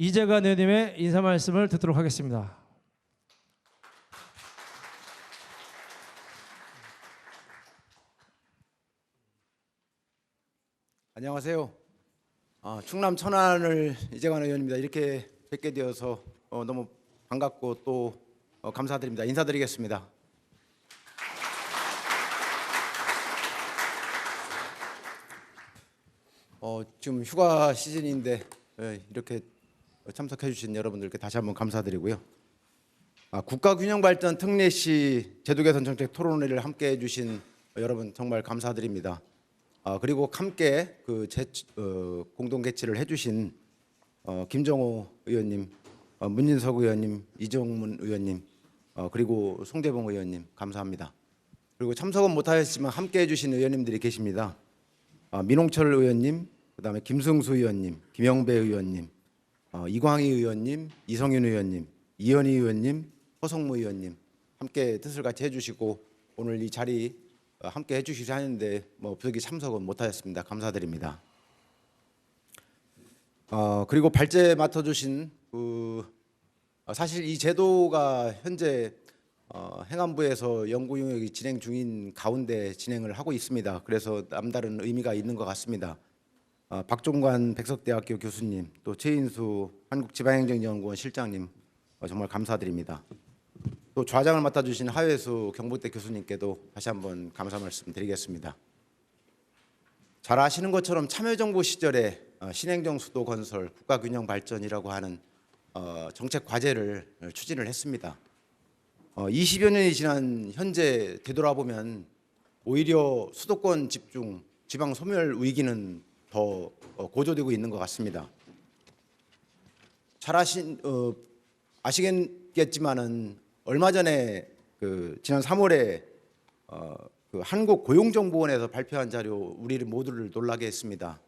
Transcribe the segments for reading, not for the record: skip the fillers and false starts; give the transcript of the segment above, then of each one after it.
이재관 의원님의 인사 말씀을 듣도록 하겠습니다. 안녕하세요. 충남 천안을 이재관 의원입니다. 이렇게 뵙게 되어서 너무 반갑고 또 감사드립니다. 인사드리겠습니다. 지금 휴가 시즌인데 이렇게 참석해 주신 여러분들께 다시 한번 감사드리고요. 국가균형발전 특례시 제도 개선 정책 토론회를 함께 해주신 여러분 정말 감사드립니다. 그리고 함께 공동 개최를 해주신 김정호 의원님, 문진석 의원님, 이정문 의원님, 그리고 송대봉 의원님 감사합니다. 그리고 참석은 못하셨지만 함께 해주신 의원님들이 계십니다. 민홍철 의원님, 그다음에 김승수 의원님, 김영배 의원님, 이광희 의원님, 이성윤 의원님, 이현희 의원님, 허성무 의원님 함께 뜻을 같이 해주시고 오늘 이 자리 함께 해주시려 하는데 부득이 참석은 못하셨습니다. 감사드립니다. 그리고 발제 맡아주신 사실 이 제도가 현재 행안부에서 연구 용역이 진행 중인 가운데 진행을 하고 있습니다. 그래서 남다른 의미가 있는 것 같습니다. 박종관 백석대학교 교수님, 또 최인수 한국지방행정연구원 실장님 정말 감사드립니다. 또 좌장을 맡아주신 하회수 경북대 교수님께도 다시 한번 감사 말씀드리겠습니다. 잘 아시는 것처럼 참여정부 시절에 신행정 수도 건설, 국가균형 발전이라고 하는 정책 과제를 추진을 했습니다. 20여 년이 지난 현재 되돌아보면 오히려 수도권 집중, 지방 소멸 위기는 더 고조되고 있는 것 같습니다. 잘 아시겠지만은 얼마 전에 지난 3월에 한국고용정보원에서 발표한 자료 우리를 모두를 놀라게 했습니다.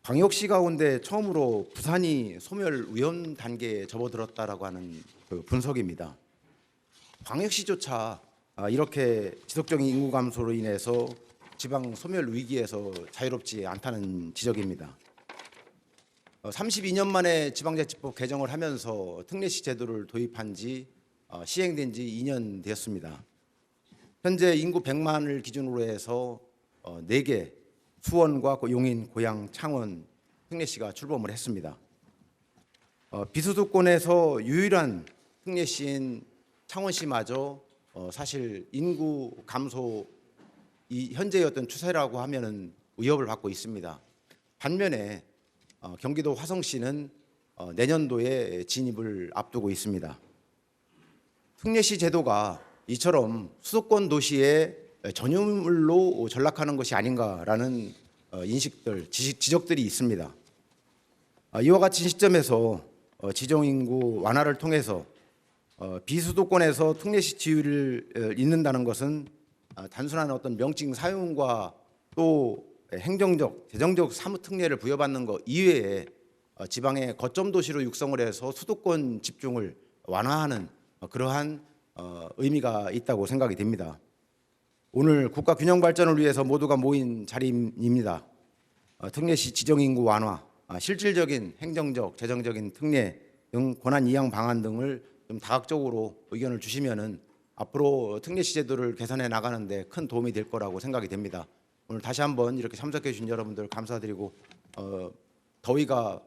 광역시 가운데 처음으로 부산이 소멸 위험 단계에 접어들었다라고 하는 분석입니다. 광역시조차 이렇게 지속적인 인구 감소로 인해서 지방 소멸 위기에서 자유롭지 않다는 지적입니다. 32년 만에 지방자치법 개정을 하면서 특례시 제도를 도입한 지 시행된 지 2년 되었습니다. 현재 인구 100만을 기준으로 해서 4개 수원과 용인, 고양, 창원 특례시가 출범을 했습니다. 비수도권에서 유일한 특례시인 창원시마저 사실 인구 감소 이 현재의 어떤 추세라고 하면은 위협을 받고 있습니다. 반면에 경기도 화성시는 내년도에 진입을 앞두고 있습니다. 특례시 제도가 이처럼 수도권 도시의 전유물로 전락하는 것이 아닌가라는 인식들, 지적들이 있습니다. 이와 같은 시점에서 지정인구 완화를 통해서 비수도권에서 특례시 지위를 잇는다는 것은 단순한 어떤 명칭 사용과 또 행정적, 재정적 사무특례를 부여받는 것 이외에 지방의 거점 도시로 육성을 해서 수도권 집중을 완화하는 그러한 의미가 있다고 생각이 됩니다. 오늘 국가 균형 발전을 위해서 모두가 모인 자리입니다. 특례시 지정인구 완화, 실질적인 행정적, 재정적인 특례 등 권한 이양 방안 등을 좀 다각적으로 의견을 주시면은 앞으로 특례시 제도를 개선해 나가는데 큰 도움이 될 거라고 생각이 됩니다. 오늘 다시 한번 이렇게 참석해 주신 여러분들 감사드리고 더위가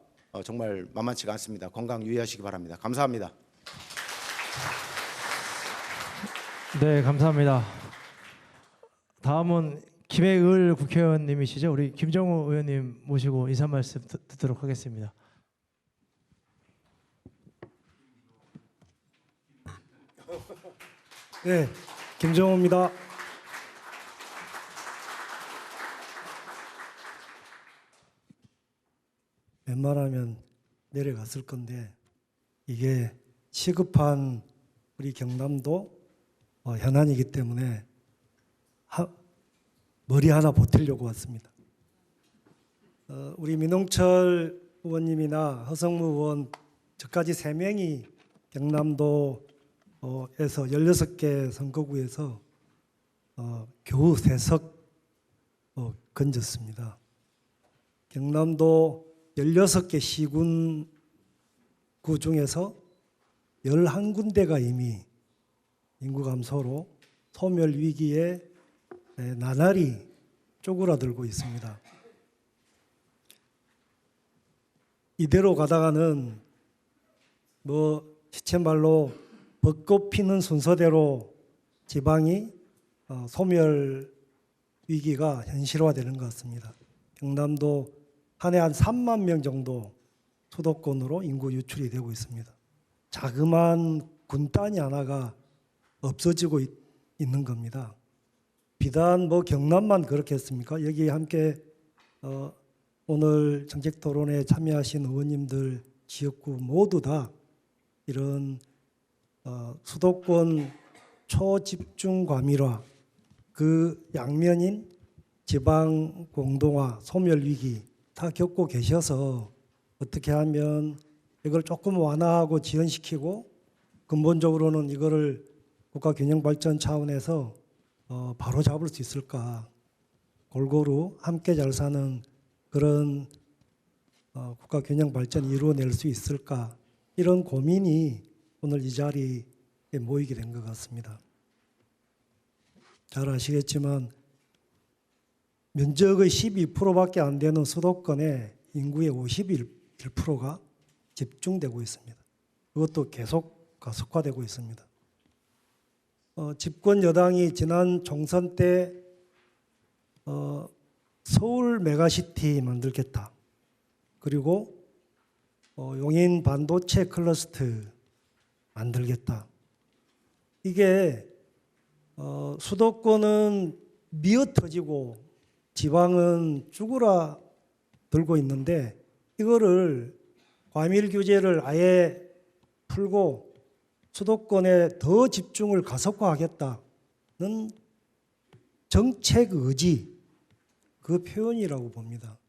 정말 만만치가 않습니다. 건강 유의하시기 바랍니다. 감사합니다. 네, 감사합니다. 다음은 김해을 국회의원님이시죠. 우리 김정호 의원님 모시고 인사 말씀 듣도록 하겠습니다. 네, 김정호입니다. 웬만하면 내려갔을 건데 이게 시급한 우리 경남도 현안이기 때문에 머리 하나 보태려고 왔습니다. 우리 민홍철 의원님이나 허성무 의원 저까지 3명이 경남도에서 16개 선거구에서 겨우 3석 건졌습니다. 경남도 16개 시군 그 중에서 11군데가 이미 인구 감소로 소멸 위기에 나날이 쪼그라들고 있습니다. 이대로 가다가는 시쳇말로 벚꽃 피는 순서대로 지방이 소멸 위기가 현실화되는 것 같습니다. 경남도 한 해 한 3만 명 정도 수도권으로 인구 유출이 되고 있습니다. 자그마한 군단이 하나가 없어지고 있는 겁니다. 비단 경남만 그렇겠습니까? 여기 함께 오늘 정책 토론에 참여하신 의원님들 지역구 모두 다 이런 수도권 초집중 과밀화 그 양면인 지방 공동화 소멸 위기 다 겪고 계셔서 어떻게 하면 이걸 조금 완화하고 지연시키고 근본적으로는 이거를 국가 균형 발전 차원에서 바로 잡을 수 있을까? 골고루 함께 잘 사는 그런 국가 균형 발전 이루어낼 수 있을까? 이런 고민이 오늘 이 자리에 모이게 된 것 같습니다. 잘 아시겠지만 면적의 12%밖에 안 되는 수도권에 인구의 51%가 집중되고 있습니다. 그것도 계속 가속화되고 있습니다. 집권 여당이 지난 총선 때 서울 메가시티 만들겠다. 그리고 용인 반도체 클러스터 만들겠다. 이게 수도권은 미어터지고 지방은 죽으라 들고 있는데 이거를 과밀 규제를 아예 풀고 수도권에 더 집중을 가속화하겠다는 정책 의지 그 표현이라고 봅니다.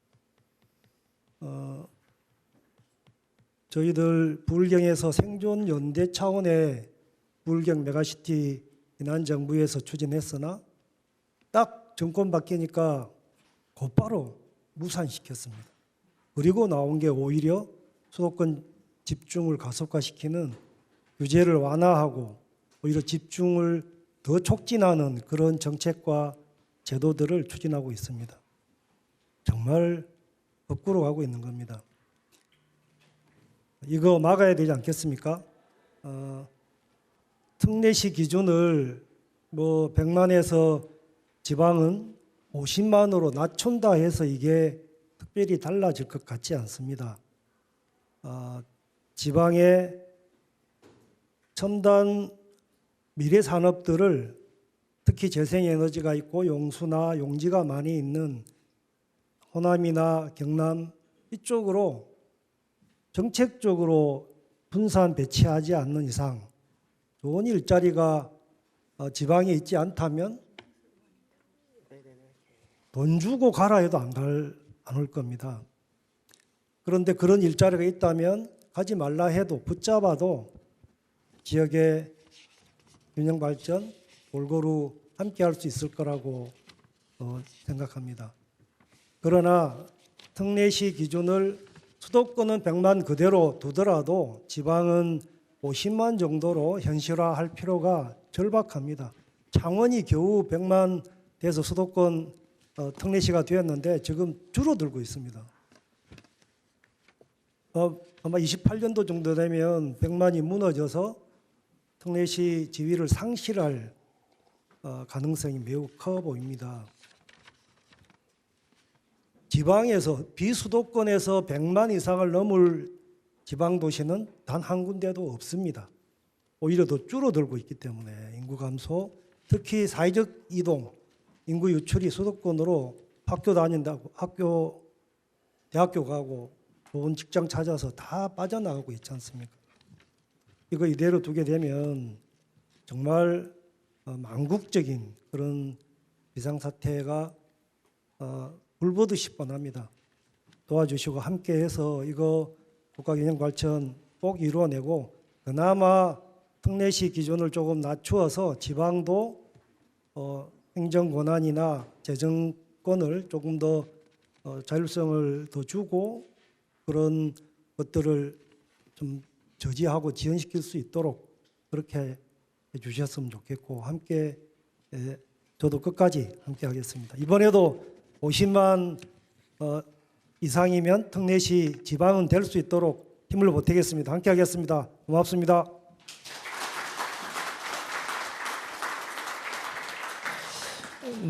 저희들 부울경에서 생존 연대 차원의 부울경 메가시티 지난 정부에서 추진했으나 딱 정권 바뀌니까 곧바로 무산시켰습니다. 그리고 나온 게 오히려 수도권 집중을 가속화시키는 규제를 완화하고 오히려 집중을 더 촉진하는 그런 정책과 제도들을 추진하고 있습니다. 정말 거꾸로 가고 있는 겁니다. 이거 막아야 되지 않겠습니까? 특례시 기준을 100만에서 지방은 50만으로 낮춘다 해서 이게 특별히 달라질 것 같지 않습니다. 지방의 첨단 미래 산업들을 특히 재생에너지가 있고 용수나 용지가 많이 있는 호남이나 경남 이쪽으로 정책적으로 분산 배치하지 않는 이상 좋은 일자리가 지방에 있지 않다면 돈 주고 가라 해도 안 올 겁니다. 그런데 그런 일자리가 있다면 가지 말라 해도 붙잡아도 지역의 균형 발전 골고루 함께 할 수 있을 거라고 생각합니다. 그러나 특례시 기준을 수도권은 100만 그대로 두더라도 지방은 50만 정도로 현실화할 필요가 절박합니다. 창원이 겨우 100만 돼서 수도권 특례시가 되었는데 지금 줄어들고 있습니다. 아마 28년도 정도 되면 100만이 무너져서 특례시 지위를 상실할 가능성이 매우 커 보입니다. 지방에서 비수도권에서 100만 이상을 넘을 지방도시는 단 한 군데도 없습니다. 오히려 더 줄어들고 있기 때문에 인구 감소, 특히 사회적 이동, 인구 유출이 수도권으로 학교 다닌다고 대학교 가고 좋은 직장 찾아서 다 빠져나가고 있지 않습니까? 이거 이대로 두게 되면 정말 망국적인 그런 비상사태가 불보듯이 뻔합니다. 도와주시고 함께해서 이거 국가균형발전 꼭 이루어내고 그나마 특례시 기준을 조금 낮추어서 지방도 행정권한이나 재정권을 조금 더 자율성을 더 주고 그런 것들을 좀 저지하고 지연시킬 수 있도록 그렇게 해주셨으면 좋겠고 함께 저도 끝까지 함께 하겠습니다. 이번에도 50만 이상이면 특례시 지방은 될 수 있도록 힘을 보태겠습니다. 함께 하겠습니다. 고맙습니다.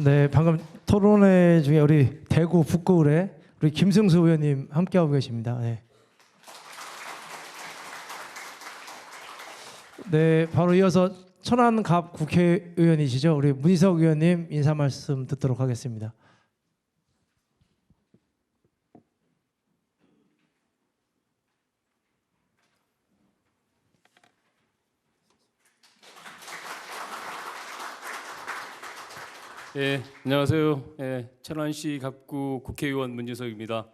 네, 방금 토론회 중에 우리 대구 북구의 우리 김승수 의원님 함께하고 계십니다. 네. 네, 바로 이어서 천안갑 국회의원이시죠. 우리 문희석 의원님 인사 말씀 듣도록 하겠습니다. 예, 안녕하세요. 예, 천안시 갑구 국회의원 문지석입니다.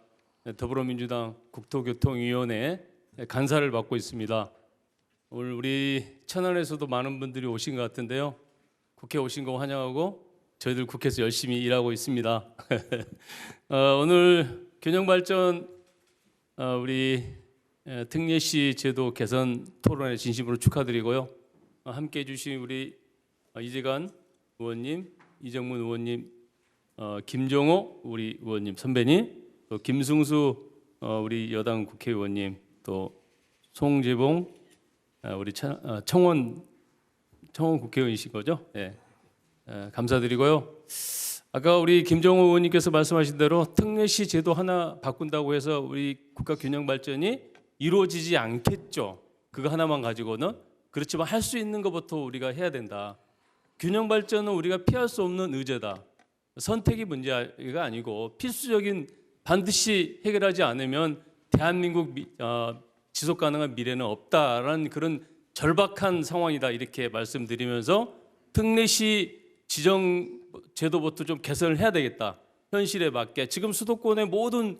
더불어민주당 국토교통위원회 간사를 맡고 있습니다. 오늘 우리 천안에서도 많은 분들이 오신 것 같은데요. 국회 오신 거 환영하고 저희들 국회에서 열심히 일하고 있습니다. 오늘 균형발전 우리 특례시 제도 개선 토론회 진심으로 축하드리고요. 함께해 주신 우리 이재관 의원님, 이정문 의원님, 김종호 우리 의원님 선배님, 또 김승수 우리 여당 국회의원님, 또 송재봉 우리 청원 국회의원이신 거죠? 네. 감사드리고요. 아까 우리 김종호 의원님께서 말씀하신 대로 특례시 제도 하나 바꾼다고 해서 우리 국가 균형 발전이 이루어지지 않겠죠. 그거 하나만 가지고는. 그렇지만 할 수 있는 것부터 우리가 해야 된다. 균형 발전은 우리가 피할 수 없는 의제다. 선택이 문제가 아니고 필수적인 반드시 해결하지 않으면 대한민국 지속 가능한 미래는 없다라는 그런 절박한 상황이다 이렇게 말씀드리면서 특례시 지정 제도부터 좀 개선을 해야 되겠다. 현실에 맞게 지금 수도권의 모든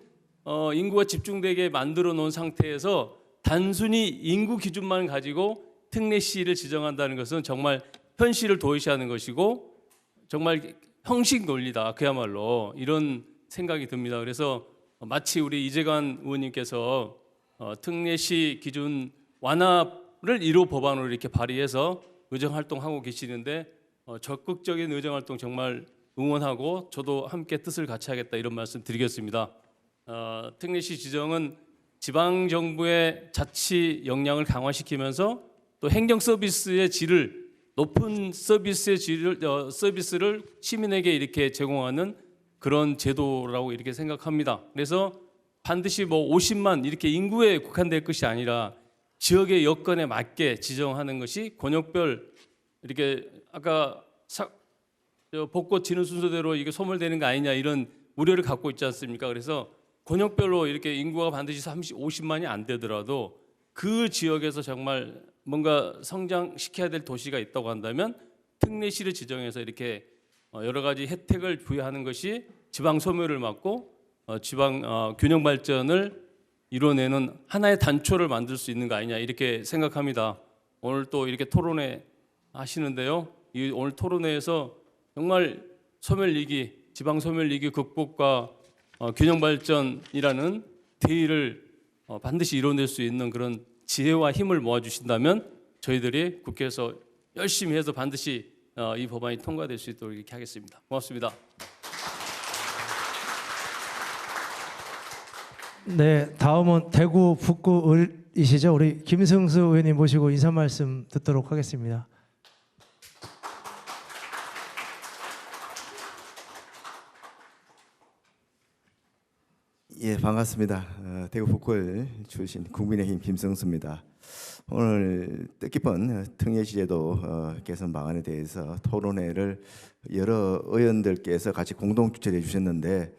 인구가 집중되게 만들어 놓은 상태에서 단순히 인구 기준만 가지고 특례시를 지정한다는 것은 정말 현실을 도외시하는 것이고 정말 형식 논리다 그야말로 이런 생각이 듭니다. 그래서 마치 우리 이재관 의원님께서 특례시 기준 완화를 1호 법안으로 이렇게 발의해서 의정 활동하고 계시는데 적극적인 의정 활동 정말 응원하고 저도 함께 뜻을 같이 하겠다 이런 말씀 드리겠습니다. 특례시 지정은 지방 정부의 자치 역량을 강화시키면서 또 행정 서비스의 질을 높은 서비스를 시민에게 이렇게 제공하는 그런 제도라고 이렇게 생각합니다. 그래서 반드시 뭐 50만 이렇게 인구에 국한될 것이 아니라 지역의 여건에 맞게 지정하는 것이 권역별 이렇게 아까 벚꽃 지는 순서대로 이게 소멸되는 거 아니냐 이런 우려를 갖고 있지 않습니까? 그래서 권역별로 이렇게 인구가 반드시 50만이 안 되더라도 그 지역에서 정말 뭔가 성장시켜야 될 도시가 있다고 한다면 특례시를 지정해서 이렇게 여러 가지 혜택을 부여하는 것이 지방 소멸을 막고 지방 균형 발전을 이뤄내는 하나의 단초를 만들 수 있는 거 아니냐 이렇게 생각합니다. 오늘 또 이렇게 토론회 하시는데요. 이 오늘 토론회에서 정말 소멸위기, 지방 소멸위기 극복과 균형 발전이라는 대의를 반드시 이뤄낼 수 있는 그런 지혜와 힘을 모아주신다면 저희들이 국회에서 열심히 해서 반드시 이 법안이 통과될 수 있도록 이렇게 하겠습니다. 고맙습니다. 네, 다음은 대구 북구이시죠. 우리 김승수 의원님 모시고 인사 말씀 듣도록 하겠습니다. 예, 반갑습니다. 대구 북구을 출신 국민의힘 김성수입니다. 오늘 뜻깊은 특례시제도 개선 방안에 대해서 토론회를 여러 의원들께서 같이 공동 주최해 주셨는데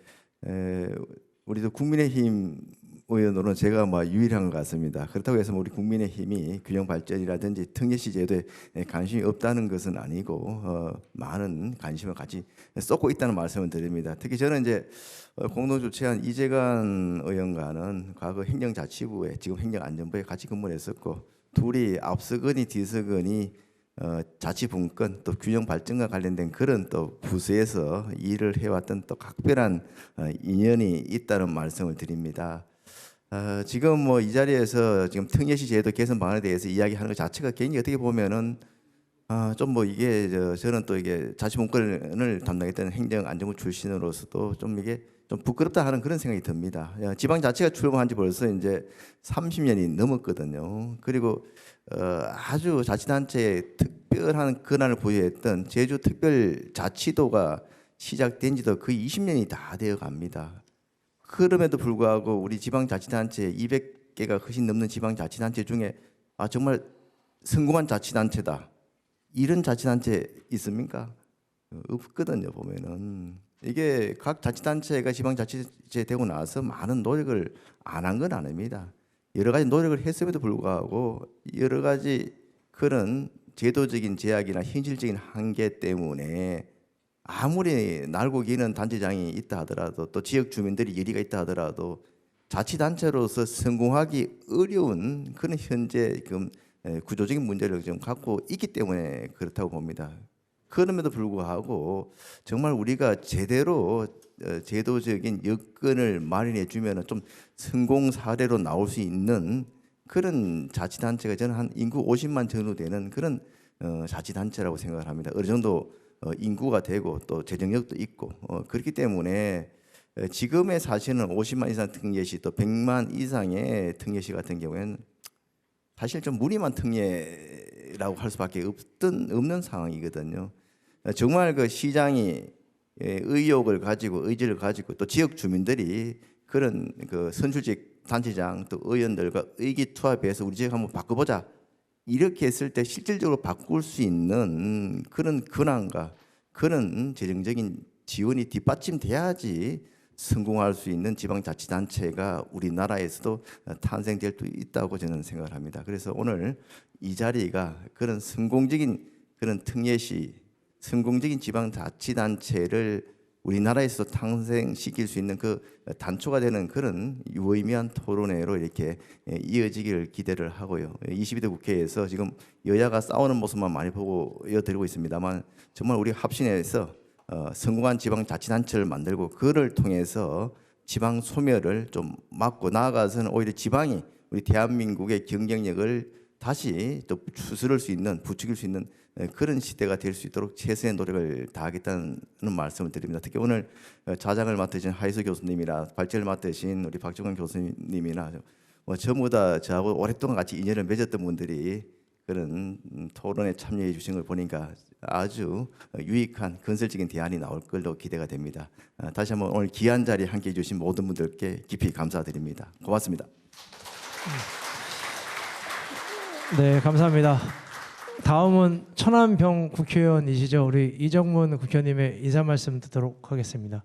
우리도 국민의힘 의원으로는 제가 유일한 것 같습니다. 그렇다고 해서 우리 국민의힘이 균형 발전이라든지 특례시 제도에 관심이 없다는 것은 아니고 많은 관심을 같이 쏟고 있다는 말씀을 드립니다. 특히 저는 이제 공동 주최한 이재관 의원과는 과거 행정자치부에 지금 행정안전부에 같이 근무를 했었고 둘이 앞서거니 뒤서거니 자치분권 또 균형 발전과 관련된 그런 또 부서에서 일을 해왔던 또 각별한 인연이 있다는 말씀을 드립니다. 지금 뭐 이 자리에서 지금 특례시 제도 개선 방안에 대해서 이야기하는 것 자체가 개인이 어떻게 보면은 좀 뭐 이게 저는 또 이게 자치문건을 담당했던 행정안전부 출신으로서도 좀 이게 좀 부끄럽다 하는 그런 생각이 듭니다. 지방자치가 출범한 지 벌써 이제 30년이 넘었거든요. 그리고 아주 자치단체에 특별한 권한을 부여했던 제주특별자치도가 시작된 지도 거의 20년이 다 되어 갑니다. 그럼에도 불구하고 우리 지방자치단체 200개가 훨씬 넘는 지방자치단체 중에 정말 성공한 자치단체다, 이런 자치단체 있습니까? 없거든요. 보면은 이게 각 자치단체가 지방자치제 되고 나서 많은 노력을 안 한 건 아닙니다. 여러 가지 노력을 했음에도 불구하고 여러 가지 그런 제도적인 제약이나 현실적인 한계 때문에 아무리 날고 기는 단체장이 있다 하더라도 또 지역 주민들이 열의가 있다 하더라도 자치단체로서 성공하기 어려운 그런 현재 지금 구조적인 문제를 좀 갖고 있기 때문에 그렇다고 봅니다. 그럼에도 불구하고 정말 우리가 제대로 제도적인 여건을 마련해 주면 좀 성공 사례로 나올 수 있는 그런 자치단체가 저는 한 인구 50만 정도 되는 그런 자치단체라고 생각을 합니다. 어느 정도 인구가 되고 또 재정력도 있고 그렇기 때문에 지금의 사실은 50만 이상 특례시 또 100만 이상의 특례시 같은 경우에는 사실 좀 무리만 특례라고 할 수밖에 없는 상황이거든요. 정말 그 시장이 의욕을 가지고 의지를 가지고 또 지역 주민들이 그런 그 선출직 단체장 또 의원들과 의기투합해서 우리 지역 한번 바꿔보자, 이렇게 했을 때 실질적으로 바꿀 수 있는 그런 권한과 그런 재정적인 지원이 뒷받침돼야지 성공할 수 있는 지방자치단체가 우리나라에서도 탄생될 수 있다고 저는 생각을 합니다. 그래서 오늘 이 자리가 그런 성공적인 그런 특례시, 성공적인 지방자치단체를 우리나라에서도 탄생시킬 수 있는 그 단초가 되는 그런 유의미한 토론회로 이렇게 이어지기를 기대를 하고요. 22대 국회에서 지금 여야가 싸우는 모습만 많이 보여드리고 있습니다만 정말 우리 합심해서 성공한 지방자치단체를 만들고 그를 통해서 지방 소멸을 좀 막고 나아가서는 오히려 지방이 우리 대한민국의 경쟁력을 다시 또 추스를 수 있는, 부추길 수 있는 그런 시대가 될 수 있도록 최선의 노력을 다하겠다는 말씀을 드립니다. 특히 오늘 자장을 맡으신 하이수 교수님이나 발제를 맡으신 우리 박정원 교수님이나 전부 다 저하고 오랫동안 같이 인연을 맺었던 분들이 그런 토론에 참여해 주신 걸 보니까 아주 유익한 건설적인 대안이 나올 걸로 기대가 됩니다. 다시 한번 오늘 귀한 자리에 함께해 주신 모든 분들께 깊이 감사드립니다. 고맙습니다. 네, 감사합니다. 다음은 천안병 국회의원이시죠. 우리 이정문 국회의원님의 인사 말씀 듣도록 하겠습니다.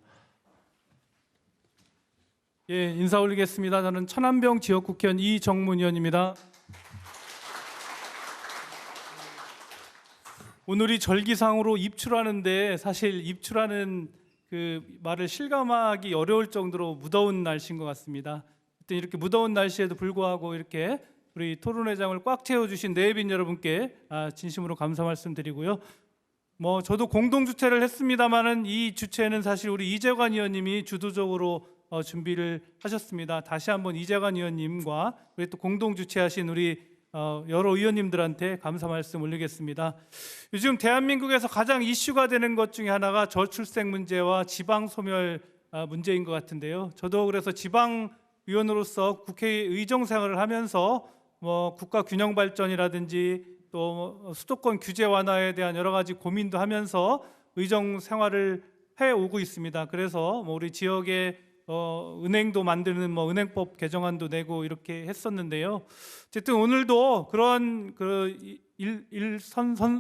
예, 인사 올리겠습니다. 저는 천안병 지역 국회의원 이정문 의원입니다. 오늘이 절기상으로 입출하는데 사실 입출하는 그 말을 실감하기 어려울 정도로 무더운 날씨인 것 같습니다. 이렇게 무더운 날씨에도 불구하고 이렇게 우리 토론회장을 꽉 채워주신 내빈 여러분께 진심으로 감사 말씀드리고요. 저도 공동 주최를 했습니다만은 이 주최는 사실 우리 이재관 의원님이 주도적으로 준비를 하셨습니다. 다시 한번 이재관 의원님과 우리 또 공동 주최하신 우리 여러 의원님들한테 감사 말씀 올리겠습니다. 요즘 대한민국에서 가장 이슈가 되는 것 중에 하나가 저출생 문제와 지방 소멸 문제인 것 같은데요. 저도 그래서 지방 의원으로서 국회 의정 생활을 하면서 국가 균형 발전이라든지 또 수도권 규제 완화에 대한 여러 가지 고민도 하면서 의정 생활을 해 오고 있습니다. 그래서 우리 지역에 은행도 만드는 은행법 개정안도 내고 이렇게 했었는데요. 어쨌든 오늘도 그런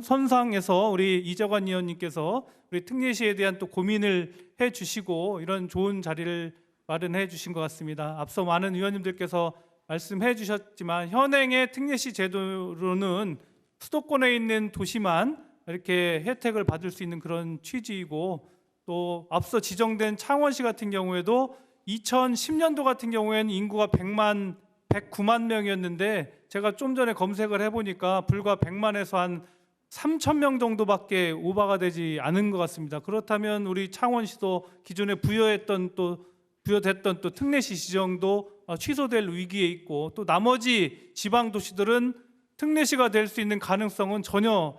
선상에서 우리 이재관 의원님께서 우리 특례시에 대한 또 고민을 해주시고 이런 좋은 자리를 마련해 주신 것 같습니다. 앞서 많은 의원님들께서 말씀해 주셨지만 현행의 특례시 제도로는 수도권에 있는 도시만 이렇게 혜택을 받을 수 있는 그런 취지이고 또 앞서 지정된 창원시 같은 경우에도 2010년도 같은 경우에는 인구가 109만 명이었는데 제가 좀 전에 검색을 해보니까 불과 100만에서 한 3천 명 정도밖에 오버가 되지 않은 것 같습니다. 그렇다면 우리 창원시도 기존에 부여했던 또 부여됐던 또 특례시 지정도 취소될 위기에 있고, 또 나머지 지방 도시들은 특례시가 될 수 있는 가능성은 전혀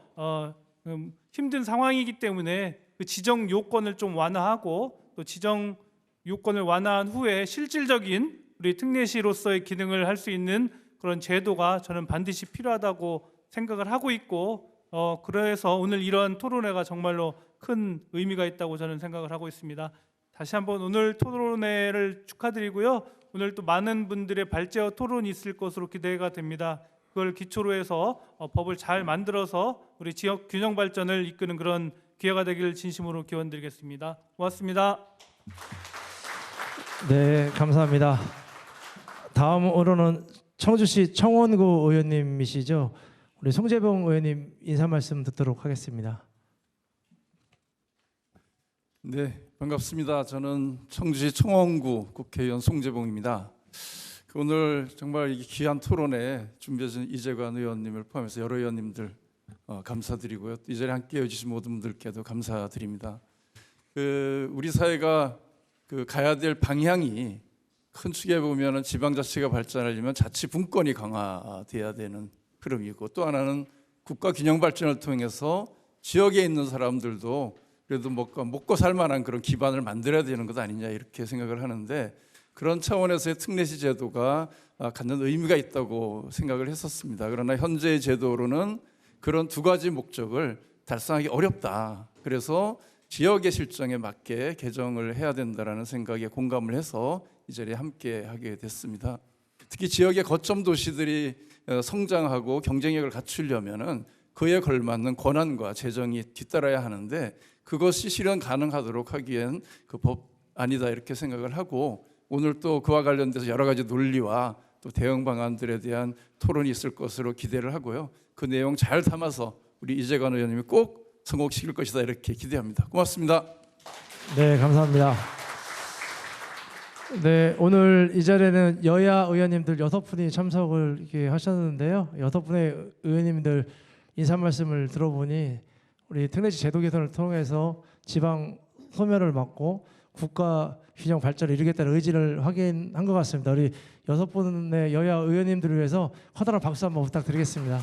힘든 상황이기 때문에 그 지정 요건을 좀 완화하고, 또 지정 요건을 완화한 후에 실질적인 우리 특례시로서의 기능을 할 수 있는 그런 제도가 저는 반드시 필요하다고 생각을 하고 있고, 그래서 오늘 이런 토론회가 정말로 큰 의미가 있다고 저는 생각을 하고 있습니다. 다시 한번 오늘 토론회를 축하드리고요. 오늘 또 많은 분들의 발제와 토론이 있을 것으로 기대가 됩니다. 그걸 기초로 해서 법을 잘 만들어서 우리 지역 균형 발전을 이끄는 그런 기회가 되기를 진심으로 기원드리겠습니다. 고맙습니다. 네, 감사합니다. 다음으로는 청주시 청원구 의원님이시죠. 우리 송재봉 의원님 인사 말씀 듣도록 하겠습니다. 네, 반갑습니다. 저는 청주시 청원구 국회의원 송재봉입니다. 오늘 정말 이 귀한 토론에 준비해준 이재관 의원님을 포함해서 여러 의원님들 감사드리고요. 이 자리에 함께해 주신 모든 분들께도 감사드립니다. 우리 사회가 가야 될 방향이 큰 축에 보면은 지방자치가 발전하려면 자치분권이 강화돼야 되는 흐름이고, 또 하나는 국가 균형 발전을 통해서 지역에 있는 사람들도 그래도 먹고 살 만한 그런 기반을 만들어야 되는 것 아니냐, 이렇게 생각을 하는데, 그런 차원에서의 특례시 제도가 갖는 의미가 있다고 생각을 했었습니다. 그러나 현재의 제도로는 그런 두 가지 목적을 달성하기 어렵다. 그래서 지역의 실정에 맞게 개정을 해야 된다라는 생각에 공감을 해서 이 자리에 함께 하게 됐습니다. 특히 지역의 거점 도시들이 성장하고 경쟁력을 갖추려면은 그에 걸맞는 권한과 재정이 뒤따라야 하는데, 그것이 실현 가능하도록 하기엔 그 법 아니다, 이렇게 생각을 하고, 오늘 또 그와 관련돼서 여러 가지 논리와 또 대응 방안들에 대한 토론이 있을 것으로 기대를 하고요. 그 내용 잘 담아서 우리 이재관 의원님이 꼭 성공시킬 것이다, 이렇게 기대합니다. 고맙습니다. 네, 감사합니다. 네, 오늘 이 자리에는 여야 의원님들 6분이 참석을 이렇게 하셨는데요. 6분의 의원님들 인사 말씀을 들어보니 우리 특례시 제도 개선을 통해서 지방 소멸을 막고 국가 균형 발전을 이루겠다는 의지를 확인한 것 같습니다. 우리 6분의 여야 의원님들을 위해서 커다란 박수 한번 부탁드리겠습니다.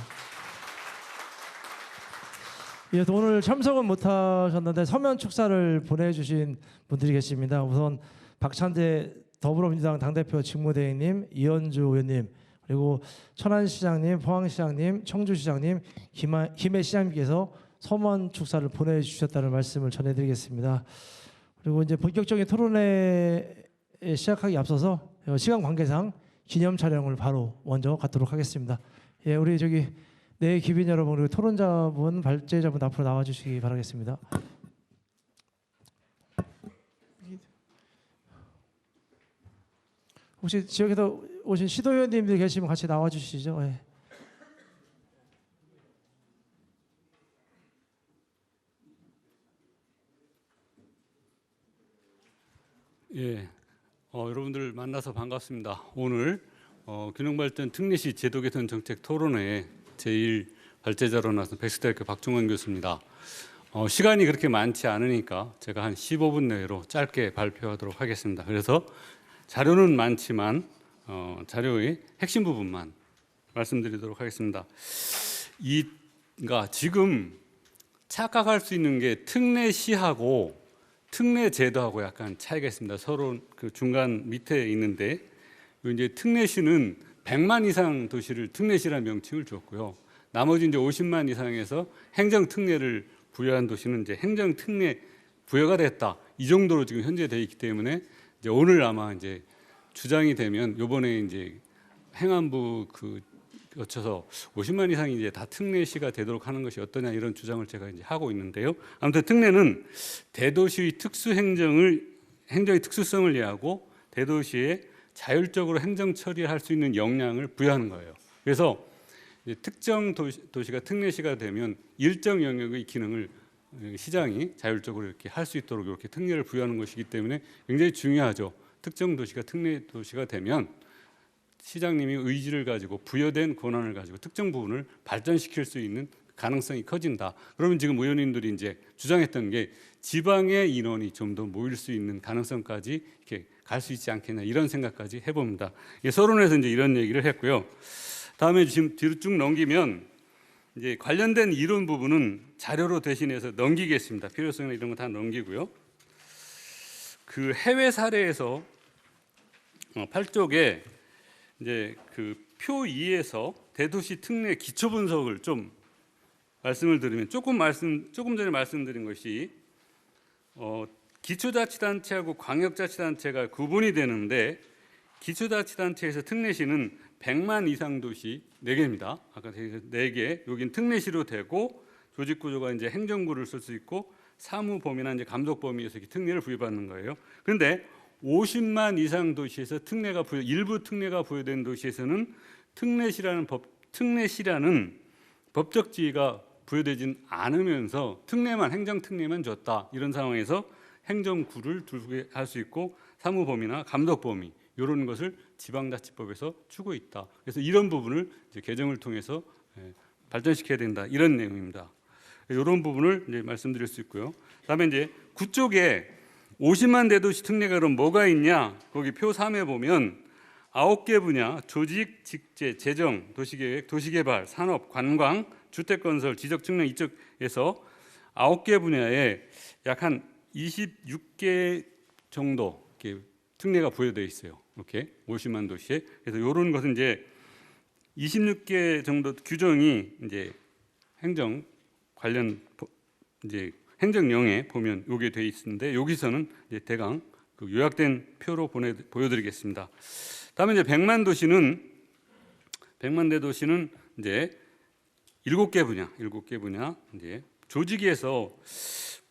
예, 오늘 참석은 못하셨는데 서면 축사를 보내주신 분들이 계십니다. 우선 박찬대 더불어민주당 당대표 직무대행님, 이현주 의원님, 그리고 천안시장님, 포항시장님, 청주시장님, 김해 시장님께서 서면 축사를 보내주셨다는 말씀을 전해드리겠습니다. 그리고 이제 본격적인 토론회 시작하기 앞서서 시간 관계상 기념 촬영을 바로 먼저 갖도록 하겠습니다. 예, 우리 네 기빈 여러분, 그리고 토론자분, 발제자분 앞으로 나와주시기 바라겠습니다. 혹시 지역에서 오신 시도위원님들 계시면 같이 나와주시죠. 예. 예, 여러분들 만나서 반갑습니다. 오늘 균형발전 특례시 제도 개선 정책 토론회 제1 발제자로 나선 백석대학교 박종원 교수입니다. 시간이 그렇게 많지 않으니까 제가 한 15분 내로 짧게 발표하도록 하겠습니다. 그래서 자료는 많지만 자료의 핵심 부분만 말씀드리도록 하겠습니다. 그러니까 지금 착각할 수 있는 게 특례시하고 특례제도하고 약간 차이가 있습니다. 서로 그 중간 밑에 있는데, 이제 특례시는 100만 이상 도시를 특례시라는 명칭을 줬고요. 나머지 이제 50만 이상에서 행정특례를 부여한 도시는 이제 행정특례 부여가 됐다. 이 정도로 지금 현재 되어 있기 때문에 이제 오늘 아마 이제 주장이 되면 요번에 이제 행안부 거쳐서 50만 이상이 이제 다 특례시가 되도록 하는 것이 어떠냐, 이런 주장을 제가 이제 하고 있는데요. 아무튼 특례는 대도시의 행정의 특수성을 이해하고 대도시에 자율적으로 행정 처리할 수 있는 역량을 부여하는 거예요. 그래서 이제 특정 도시가 특례시가 되면 일정 영역의 기능을 시장이 자율적으로 이렇게 할 수 있도록 이렇게 특례를 부여하는 것이기 때문에 굉장히 중요하죠. 특정 도시가 특례 도시가 되면 시장님이 의지를 가지고 부여된 권한을 가지고 특정 부분을 발전시킬 수 있는 가능성이 커진다. 그러면 지금 의원님들이 이제 주장했던 게 지방의 인원이 좀 더 모일 수 있는 가능성까지 이렇게 갈 수 있지 않겠냐 이런 생각까지 해봅니다. 서론에서 이제 이런 얘기를 했고요. 다음에 지금 뒤로 쭉 넘기면 이제 관련된 이론 부분은 자료로 대신해서 넘기겠습니다. 필요성이나 이런 거 다 넘기고요. 그 해외 사례에서 8쪽에 이제 그 표 2에서 대도시 특례 기초 분석을 좀 말씀을 드리면 조금 전에 말씀드린 것이 기초자치단체하고 광역자치단체가 구분이 되는데 기초자치단체에서 특례시는 100만 이상 도시 4개입니다. 아까 4개, 여긴 특례시로 되고 조직구조가 이제 행정구를 쓸 수 있고 사무범위나 이제 감독범위에서 이렇게 특례를 부여받는 거예요. 그런데 50만 이상 도시에서 일부 특례가 부여된 도시에서는 특례시라는 법적 지위가 부여되진 않으면서 행정 특례만 줬다. 이런 상황에서 행정구를 두게 할 수 있고 사무범위나 감독범위 이런 것을 지방자치법에서 주고 있다. 그래서 이런 부분을 이제 개정을 통해서 발전시켜야 된다. 이런 내용입니다. 이런 부분을 이제 말씀드릴 수 있고요. 그다음에 이제 9쪽에 50만 대도시 특례가 그럼 뭐가 있냐? 거기 표 3에 보면 9개 분야 조직, 직제, 재정, 도시계획, 도시개발, 산업, 관광, 주택건설, 지적측량 이쪽에서 9개 분야에 약 한 26개 정도 이렇게 특례가 부여되어 있어요. 이렇게 50만 도시에. 그래서 이런 것은 이제 26개 정도 규정이 이제 행정 관련 이제 행정령에 보면 요게 돼 있는데 여기서는 이제 대강 그 요약된 표로 보여드리겠습니다. 다음에 이제 100만 대도시는 이제 7개 분야 이제 조직에서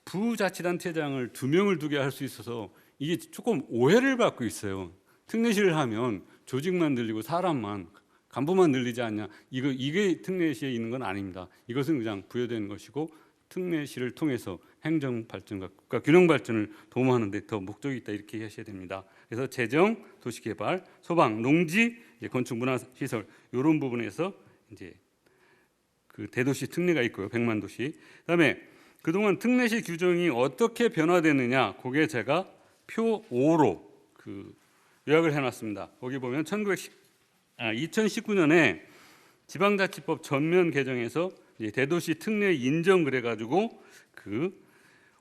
부자치단체장을 2명을 두게 할 수 있어서 이게 조금 오해를 받고 있어요. 특례시를 하면 조직만 늘리고 사람만 간부만 늘리지 않냐. 이게 특례시에 있는 건 아닙니다. 이것은 그냥 부여되는 것이고 특례시를 통해서 행정 발전과 국가 균형 발전을 도모하는 데 더 목적이 있다 이렇게 하셔야 됩니다. 그래서 재정, 도시개발, 소방, 농지, 건축, 문화시설 이런 부분에서 이제 그 대도시 특례가 있고요. 100만 도시. 그다음에 그동안 특례시 규정이 어떻게 변화됐느냐? 그게 제가 표 5로 그 요약을 해놨습니다. 거기 보면 2019년에 지방자치법 전면 개정에서 대도시 특례 인정 그래가지고 그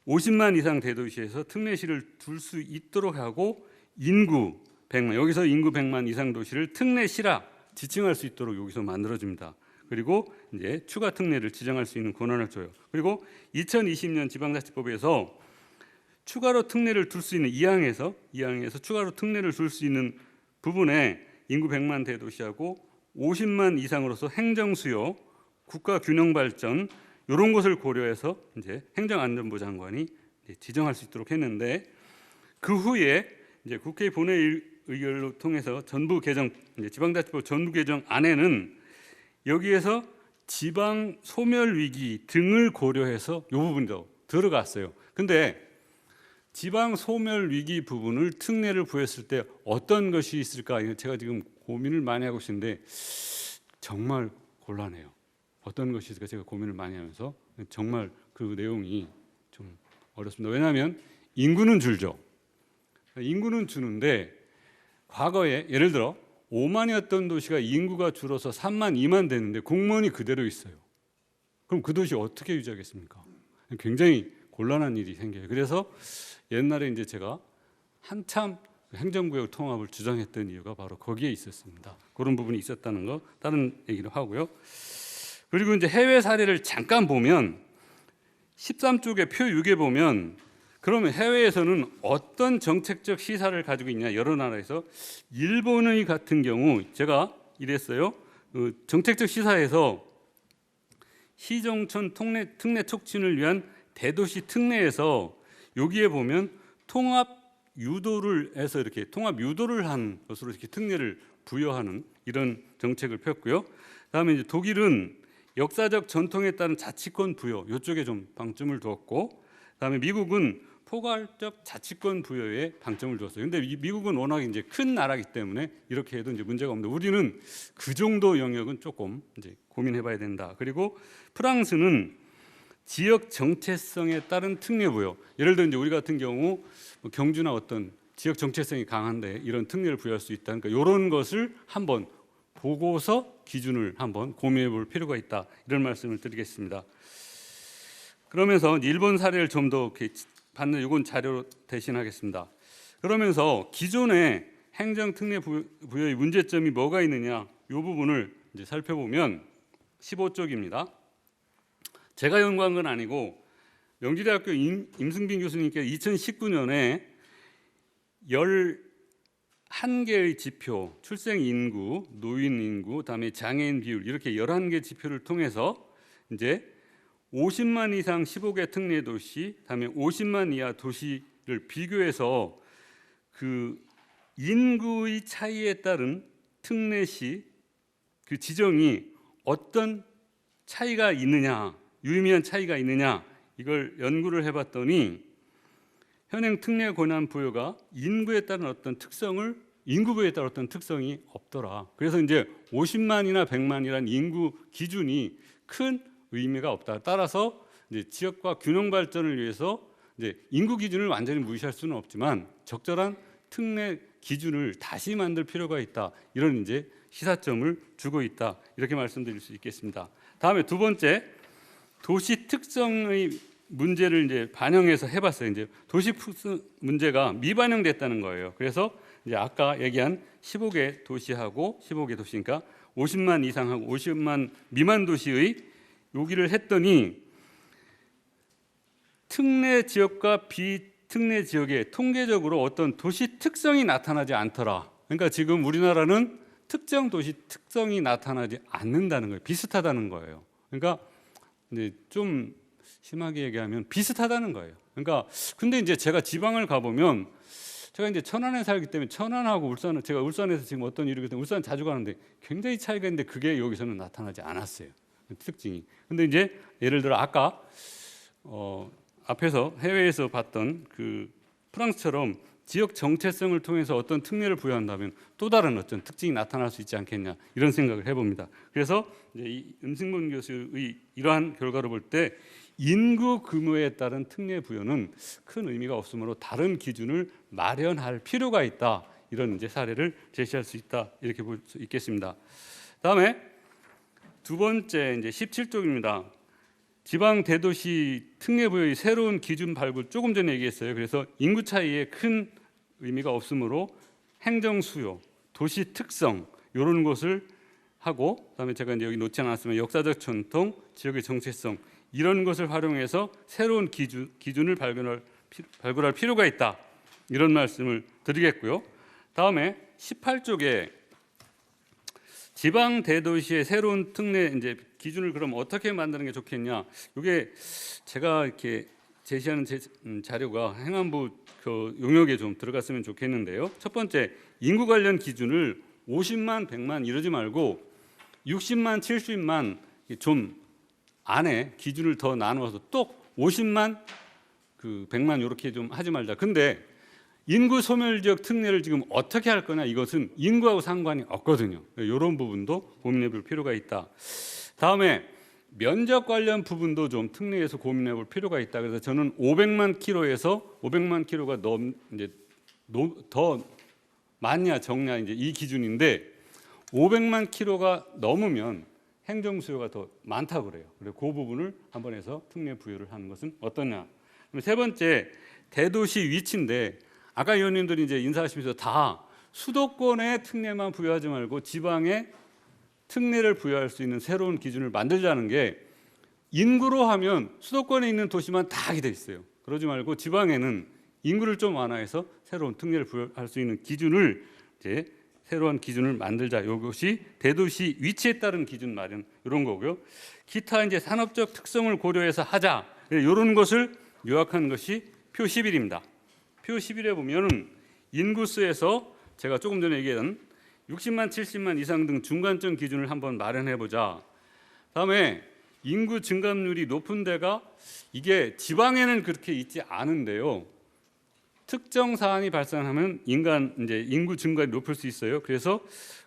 50만 이상 대도시에서 특례시를 둘 수 있도록 하고 인구 100만 여기서 인구 100만 이상 도시를 특례시라 지칭할 수 있도록 여기서 만들어줍니다. 그리고 이제 추가 특례를 지정할 수 있는 권한을 줘요. 그리고 2020년 지방자치법에서 추가로 특례를 둘 수 있는 2항에서 추가로 특례를 둘 수 있는 부분에 인구 100만 대도시하고 50만 이상으로서 행정 수요, 국가 균형 발전 이런 것을 고려해서 이제 행정안전부 장관이 지정할 수 있도록 했는데 그 후에 이제 국회 본회의 의결로 통해서 전부 개정 지방자치법 전부 개정 안에는 여기에서 지방 소멸 위기 등을 고려해서 이 부분도 들어갔어요. 근데 지방 소멸 위기 부분을 특례를 부여했을 때 어떤 것이 있을까? 제가 지금 고민을 많이 하고 있는데 정말 곤란해요. 어떤 것이 있을까? 제가 고민을 많이 하면서 정말 그 내용이 좀 어렵습니다. 왜냐하면 인구는 줄죠. 인구는 주는데 과거에 예를 들어 5만이었던 도시가 인구가 줄어서 3만, 2만 됐는데 공무원이 그대로 있어요. 그럼 그 도시 어떻게 유지하겠습니까? 굉장히 곤란한 일이 생겨요. 그래서 옛날에 이제 제가 한참 행정구역 통합을 주장했던 이유가 바로 거기에 있었습니다. 그런 부분이 있었다는 거 다른 얘기를 하고요. 그리고 이제 해외 사례를 잠깐 보면 13쪽의 표 6에 보면 그러면 해외에서는 어떤 정책적 시사를 가지고 있냐 여러 나라에서 일본의 같은 경우 제가 이랬어요. 정책적 시사에서 시정촌 특례 촉진을 위한 대도시 특례에서 여기에 보면 통합 유도를 해서 이렇게 통합 유도를 한 것으로 이렇게 특례를 부여하는 이런 정책을 폈고요. 그다음에 이제 독일은 역사적 전통에 따른 자치권 부여 이쪽에 좀 방점을 두었고, 그다음에 미국은 포괄적 자치권 부여에 방점을 두었어요. 근데 미국은 워낙 이제 큰 나라이기 때문에 이렇게 해도 이제 문제가 없는데 우리는 그 정도 영역은 조금 이제 고민해봐야 된다. 그리고 프랑스는 지역 정체성에 따른 특례 부여. 예를 들어 이제 우리 같은 경우 뭐 경주나 어떤 지역 정체성이 강한데 이런 특례를 부여할 수 있다. 그러니까 이런 것을 한번 보고서 기준을 한번 고민해 볼 필요가 있다. 이런 말씀을 드리겠습니다. 그러면서 일본 사례를 좀 더 받는 이건 자료로 대신하겠습니다. 그러면서 기존의 행정 특례 부여의 문제점이 뭐가 있느냐 이 부분을 이제 살펴보면 15쪽입니다. 제가 연구한 건 아니고 명지대학교 임승빈 교수님께서 2019년에 11개의 지표, 출생 인구, 노인 인구, 그다음에 장애인 비율 이렇게 11개 지표를 통해서 이제 50만 이상 15개 특례 도시, 그다음에 50만 이하 도시를 비교해서 그 인구의 차이에 따른 특례시 그 지정이 어떤 차이가 있느냐, 유의미한 차이가 있느냐 이걸 연구를 해봤더니 현행 특례 권한 부여가 인구에 따른 어떤 특성을 인구 부여에 따른 어떤 특성이 없더라. 그래서 이제 50만이나 100만이라는 인구 기준이 큰 의미가 없다. 따라서 이제 지역과 균형 발전을 위해서 이제 인구 기준을 완전히 무시할 수는 없지만 적절한 특례 기준을 다시 만들 필요가 있다. 이런 이제 시사점을 주고 있다. 이렇게 말씀드릴 수 있겠습니다. 다음에 두 번째 도시 특성의 문제를 이제 반영해서 해봤어요. 이제 도시 특성 문제가 미반영됐다는 거예요. 그래서 이제 아까 얘기한 15개 도시하고 15개 도시니까 50만 이상하고 50만 미만 도시의 요기를 했더니 특례 지역과 비특례 지역에 통계적으로 어떤 도시 특성이 나타나지 않더라. 그러니까 지금 우리나라는 특정 도시 특성이 나타나지 않는다는 거예요. 비슷하다는 거예요. 그러니까 이제 좀 심하게 얘기하면 비슷하다는 거예요. 그러니까 근데 이제 제가 지방을 가보면 제가 이제 천안에 살기 때문에 천안하고 울산은 제가 울산에서 지금 어떤 일이기 때문에 울산 자주 가는데 굉장히 차이가 있는데 그게 여기서는 나타나지 않았어요. 특징이. 근데 이제 예를 들어 아까 앞에서 해외에서 봤던 그 프랑스처럼 지역 정체성을 통해서 어떤 특례를 부여한다면 또 다른 어떤 특징이 나타날 수 있지 않겠냐 이런 생각을 해봅니다. 그래서 이제 이 임승근 교수의 이러한 결과를 볼 때 인구 규모에 따른 특례 부여는 큰 의미가 없으므로 다른 기준을 마련할 필요가 있다. 이런 이제 사례를 제시할 수 있다. 이렇게 볼 수 있겠습니다. 다음에 두 번째 이제 17쪽입니다. 지방 대도시 특례 부여의 새로운 기준 발굴 조금 전에 얘기했어요. 그래서 인구 차이에 큰 의미가 없으므로 행정 수요, 도시 특성 이런 것을 하고 그다음에 제가 이제 여기 놓지 않았으면 역사적 전통, 지역의 정체성 이런 것을 활용해서 새로운 기준을 발굴할 필요가 있다. 이런 말씀을 드리겠고요. 다음에 18쪽에 지방 대도시의 새로운 특례 이제 기준을 그럼 어떻게 만드는 게 좋겠냐? 이게 제가 이렇게 제시하는 자료가 행안부 그 용역에 좀 들어갔으면 좋겠는데요. 첫 번째 인구 관련 기준을 50만, 100만 이러지 말고 60만, 70만 좀 안에 기준을 더 나누어서 또 50만, 그 100만 이렇게 좀 하지 말자. 근데 인구 소멸 지역 특례를 지금 어떻게 할 거냐 이것은 인구하고 상관이 없거든요. 이런 부분도 고민해 볼 필요가 있다. 다음에 면적 관련 부분도 좀 특례에서 고민해 볼 필요가 있다. 그래서 저는 500만 킬로에서 500만 킬로가 더 많냐 적냐 이제 이 기준인데 500만 킬로가 넘으면 행정 수요가 더 많다고 그래요. 그래서 그 부분을 한번 해서 특례 부여를 하는 것은 어떠냐. 그럼 세 번째 대도시 위치인데 아까 의원님들이 이제 인사하시면서 다 수도권에 특례만 부여하지 말고 지방에 특례를 부여할 수 있는 새로운 기준을 만들자는 게 인구로 하면 수도권에 있는 도시만 다 하게 돼 있어요. 그러지 말고 지방에는 인구를 좀 완화해서 새로운 특례를 부여할 수 있는 기준을 이제 새로운 기준을 만들자. 이것이 대도시 위치에 따른 기준 마련 이런 거고요. 기타 이제 산업적 특성을 고려해서 하자. 이런 것을 요약한 것이 표 11입니다. 표 11에 보면은 인구수에서 제가 조금 전에 얘기한 60만, 70만 이상 등 중간점 기준을 한번 마련해 보자. 다음에 인구 증감률이 높은 데가 이게 지방에는 그렇게 있지 않은데요. 특정 사안이 발생하면 인구 증가율이 높을 수 있어요. 그래서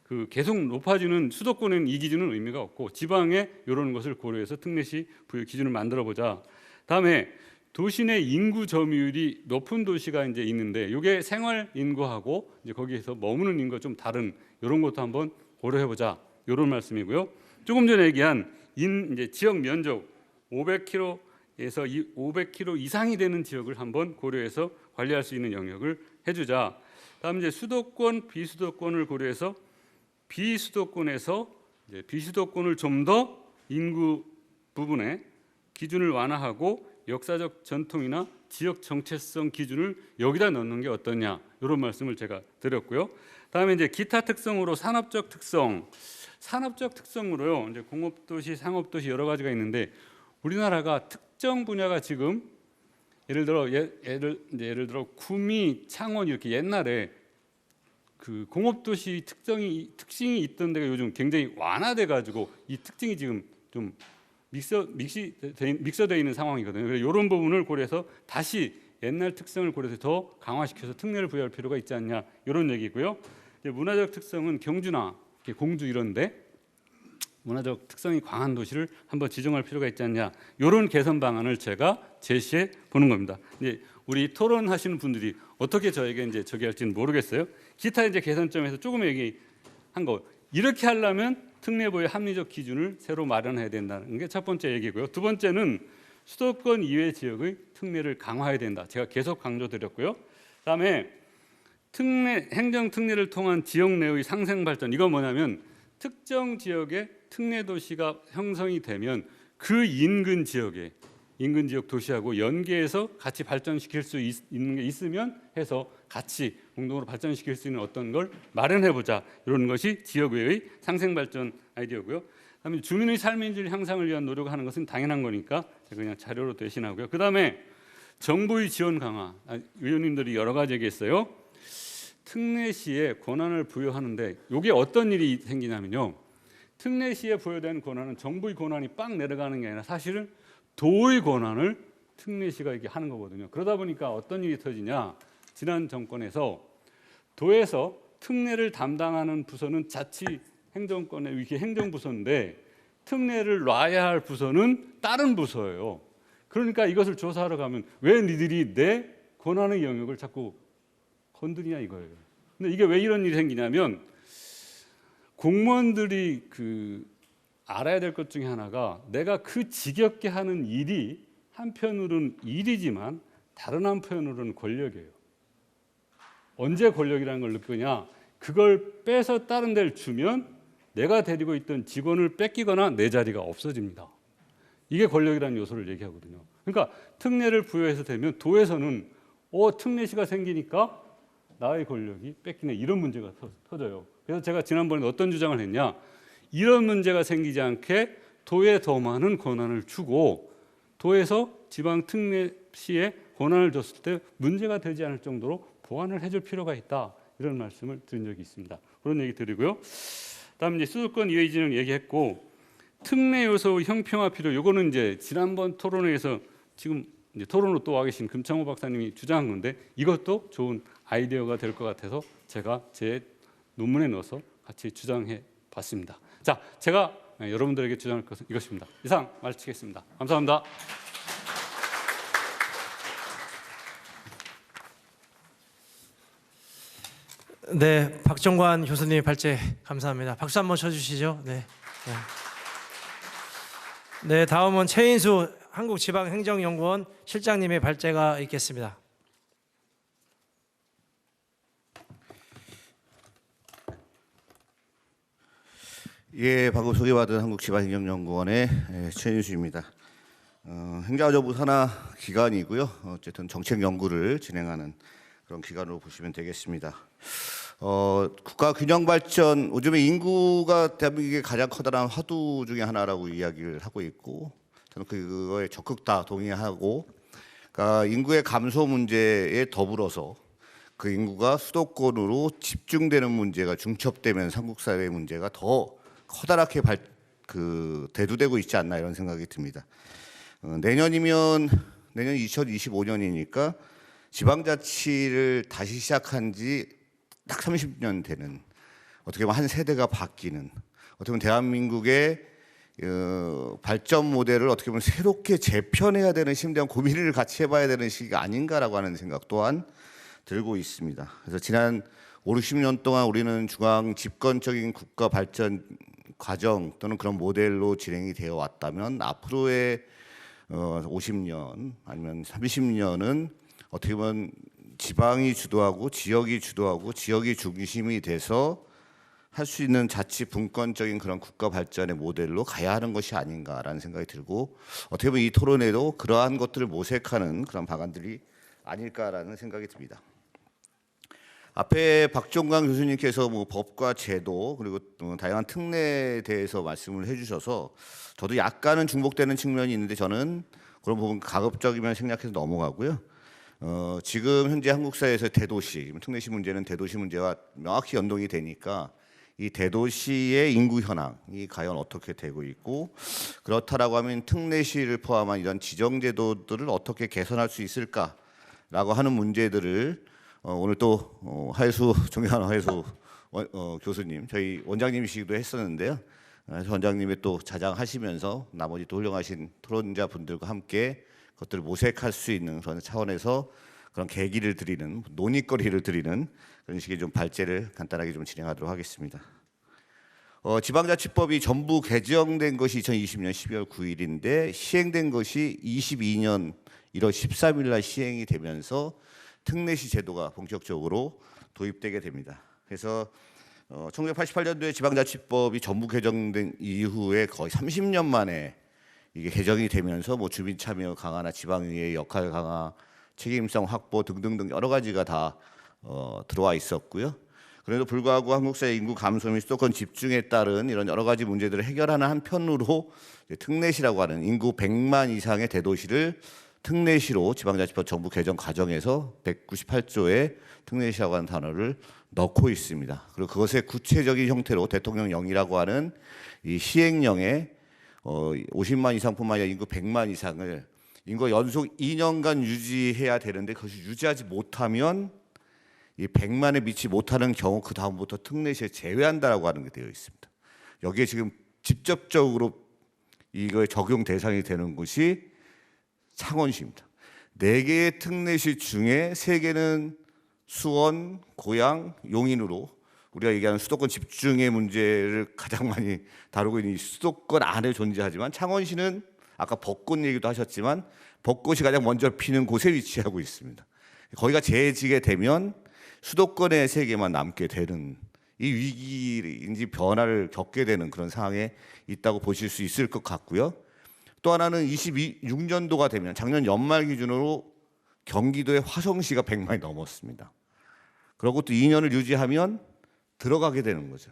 그 계속 높아지는 수도권에는 이 기준은 의미가 없고 지방에 이런 것을 고려해서 특례시 부여 기준을 만들어 보자. 다음에 도시 내 인구 점유율이 높은 도시가 이제 있는데 이게 생활 인구하고 이제 거기에서 머무는 인구가 좀 다른 이런 것도 한번 고려해 보자. 이런 말씀이고요. 조금 전에 얘기한 이제 지역 면적 500km에서 500km 이상이 되는 지역을 한번 고려해서 관리할 수 있는 영역을 해주자. 다음 이제 수도권, 비수도권을 고려해서 비수도권에서 이제 비수도권을 좀 더 인구 부분에 기준을 완화하고 역사적 전통이나 지역 정체성 기준을 여기다 넣는 게 어떠냐 이런 말씀을 제가 드렸고요. 다음에 이제 기타 특성으로 산업적 특성으로요. 이제 공업도시, 상업도시 여러 가지가 있는데 우리나라가 특정 분야가 지금 예를 들어 구미, 창원 이렇게 옛날에 그 공업도시 특징이 있던 데가 요즘 굉장히 완화돼 가지고 이 특징이 지금 좀 믹서되어 있는 상황이거든요. 그래서 이런 부분을 고려해서 다시 옛날 특성을 고려해서 더 강화시켜서 특례를 부여할 필요가 있지 않냐 이런 얘기고요. 이제 문화적 특성은 경주나 공주 이런데 문화적 특성이 강한 도시를 한번 지정할 필요가 있지 않냐 이런 개선 방안을 제가 제시해 보는 겁니다. 이제 우리 토론하시는 분들이 어떻게 저에게 이제 저기 할지는 모르겠어요. 기타 이제 개선점에서 조금 얘기한 거 이렇게 하려면 특례부의 합리적 기준을 새로 마련해야 된다는 게 첫 번째 얘기고요. 두 번째는 수도권 이외 지역의 특례를 강화해야 된다. 제가 계속 강조드렸고요. 그다음에 행정 특례를 통한 지역 내의 상생 발전. 이건 뭐냐면 특정 지역에 특례 도시가 형성이 되면 그 인근 지역 도시하고 연계해서 같이 발전시킬 수 있는 게 있으면 해서 같이 공동으로 발전시킬 수 있는 어떤 걸 마련해 보자. 이런 것이 지역 외의 상생 발전 아이디어고요. 그다음에 주민의 삶의 질 향상을 위한 노력을 하는 것은 당연한 거니까 제가 그냥 자료로 대신하고요. 그다음에 정부의 지원 강화. 의원님들이 여러 가지 얘기했어요. 특례시에 권한을 부여하는데 이게 어떤 일이 생기냐면요. 특례시에 부여된 권한은 정부의 권한이 빵 내려가는 게 아니라 사실은 도의 권한을 특례시가 이렇게 하는 거거든요. 그러다 보니까 어떤 일이 터지냐? 지난 정권에서 도에서 특례를 담당하는 부서는 자치행정권의 이게 행정부서인데 특례를 놔야 할 부서는 다른 부서예요. 그러니까 이것을 조사하러 가면 왜 니들이 내 권한의 영역을 자꾸 건드리냐 이거예요. 근데 이게 왜 이런 일이 생기냐면 공무원들이 알아야 될 것 중에 하나가 내가 그 지겹게 하는 일이 한편으로는 일이지만 다른 한편으로는 권력이에요. 언제 권력이라는 걸 느끼냐? 그걸 빼서 다른 데를 주면 내가 데리고 있던 직원을 뺏기거나 내 자리가 없어집니다. 이게 권력이라는 요소를 얘기하거든요. 그러니까 특례를 부여해서 되면 도에서는 특례시가 생기니까 나의 권력이 뺏기네 이런 문제가 터져요. 그래서 제가 지난번에 어떤 주장을 했냐? 이런 문제가 생기지 않게 도에 더 많은 권한을 주고 도에서 지방 특례시에 권한을 줬을 때 문제가 되지 않을 정도로 보완을 해줄 필요가 있다. 이런 말씀을 드린 적이 있습니다. 그런 얘기 드리고요. 다음 이제 수도권 이외 지정 얘기했고 특례 요소 형평화 필요. 요거는 이제 지난번 토론회에서 지금 이제 토론으로 또 와 계신 금창호 박사님이 주장한 건데 이것도 좋은 아이디어가 될 것 같아서 제가 제 논문에 넣어서 같이 주장해 봤습니다. 자, 제가 여러분들에게 주장할 것은 이것입니다. 이상 마치겠습니다. 감사합니다. 네, 박정관 교수님 발제 감사합니다. 박수 한번 쳐주시죠. 네. 네, 다음은 최인수 한국지방행정연구원 실장님의 발제가 있겠습니다. 예, 방금 소개받은 한국지방행정연구원의 최인수입니다. 행정안전부 산하 기관이고요. 어쨌든 정책 연구를 진행하는 그런 기관으로 보시면 되겠습니다. 국가 균형 발전, 요즘에 인구가 대한민국의 가장 커다란 화두 중에 하나라고 이야기를 하고 있고, 저는 그거에 적극 다 동의하고, 그러니까 인구의 감소 문제에 더불어서 그 인구가 수도권으로 집중되는 문제가 중첩되면 한국 사회의 문제가 더 커다랗게 대두되고 있지 않나 이런 생각이 듭니다. 내년 2025년이니까 지방자치를 다시 시작한 지 딱 30년 되는, 어떻게 보면 한 세대가 바뀌는, 어떻게 보면 대한민국의 발전 모델을 어떻게 보면 새롭게 재편해야 되는 심대한 고민을 같이 해봐야 되는 시기가 아닌가라고 하는 생각 또한 들고 있습니다. 그래서 지난 5, 60년 동안 우리는 중앙 집권적인 국가 발전 과정 또는 그런 모델로 진행이 되어 왔다면 앞으로의 50년 아니면 30년은 어떻게 보면 지방이 주도하고 지역이 주도하고 지역이 중심이 돼서 할 수 있는 자치 분권적인 그런 국가 발전의 모델로 가야 하는 것이 아닌가라는 생각이 들고 어떻게 보면 이 토론회도 그러한 것들을 모색하는 그런 방안들이 아닐까라는 생각이 듭니다. 앞에 박종광 교수님께서 뭐 법과 제도 그리고 또 다양한 특례에 대해서 말씀을 해주셔서 저도 약간은 중복되는 측면이 있는데 저는 그런 부분 가급적이면 생략해서 넘어가고요. 지금 현재 한국 사회에서 대도시, 특례시 문제는 대도시 문제와 명확히 연동이 되니까 이 대도시의 인구 현황이 과연 어떻게 되고 있고 그렇다라고 하면 특례시를 포함한 이런 지정제도들을 어떻게 개선할 수 있을까라고 하는 문제들을 오늘 또 하혜수 존경하는 하혜수 교수님 저희 원장님이시기도 했었는데요. 원장님의 또 자장하시면서 나머지 또 훌륭하신 토론자 분들과 함께 그것들을 모색할 수 있는 그런 차원에서 그런 계기를 드리는 논의거리를 드리는 그런 식의 좀 발제를 간단하게 좀 진행하도록 하겠습니다. 지방자치법이 전부 개정된 것이 2020년 12월 9일인데 시행된 것이 22년 1월 13일 날 시행이 되면서 특례시 제도가 본격적으로 도입되게 됩니다. 그래서 1988년도에 지방자치법이 전부 개정된 이후에 거의 30년 만에 이게 개정이 되면서 뭐 주민 참여 강화나 지방의회의 역할 강화, 책임성 확보 등등등 여러 가지가 다 들어와 있었고요. 그래도 불구하고 한국 사회 인구 감소 및 수도권 집중에 따른 이런 여러 가지 문제들을 해결하는 한편으로 특례시라고 하는 인구 100만 이상의 대도시를 특례시로 지방자치법 정부 개정 과정에서 198조에 특례시라고 하는 단어를 넣고 있습니다. 그리고 그것의 구체적인 형태로 대통령령이라고 하는 이 시행령에 50만 이상뿐만 아니라 인구 100만 이상을 인구 연속 2년간 유지해야 되는데 그것이 유지하지 못하면 이 100만에 미치 못하는 경우 그 다음부터 특례시에 제외한다라고 하는 게 되어 있습니다. 여기에 지금 직접적으로 이거의 적용 대상이 되는 곳이 창원시입니다. 4개의 특례시 중에 3개는 수원, 고양, 용인으로 우리가 얘기하는 수도권 집중의 문제를 가장 많이 다루고 있는 이 수도권 안에 존재하지만 창원시는 아까 벚꽃 얘기도 하셨지만 벚꽃이 가장 먼저 피는 곳에 위치하고 있습니다. 거기가 재지게 되면 수도권의 세계만 남게 되는 이 위기인지 변화를 겪게 되는 그런 상황에 있다고 보실 수 있을 것 같고요. 또 하나는 26년도가 되면 작년 연말 기준으로 경기도의 화성시가 100만이 넘었습니다. 그리고 또 2년을 유지하면 들어가게 되는 거죠.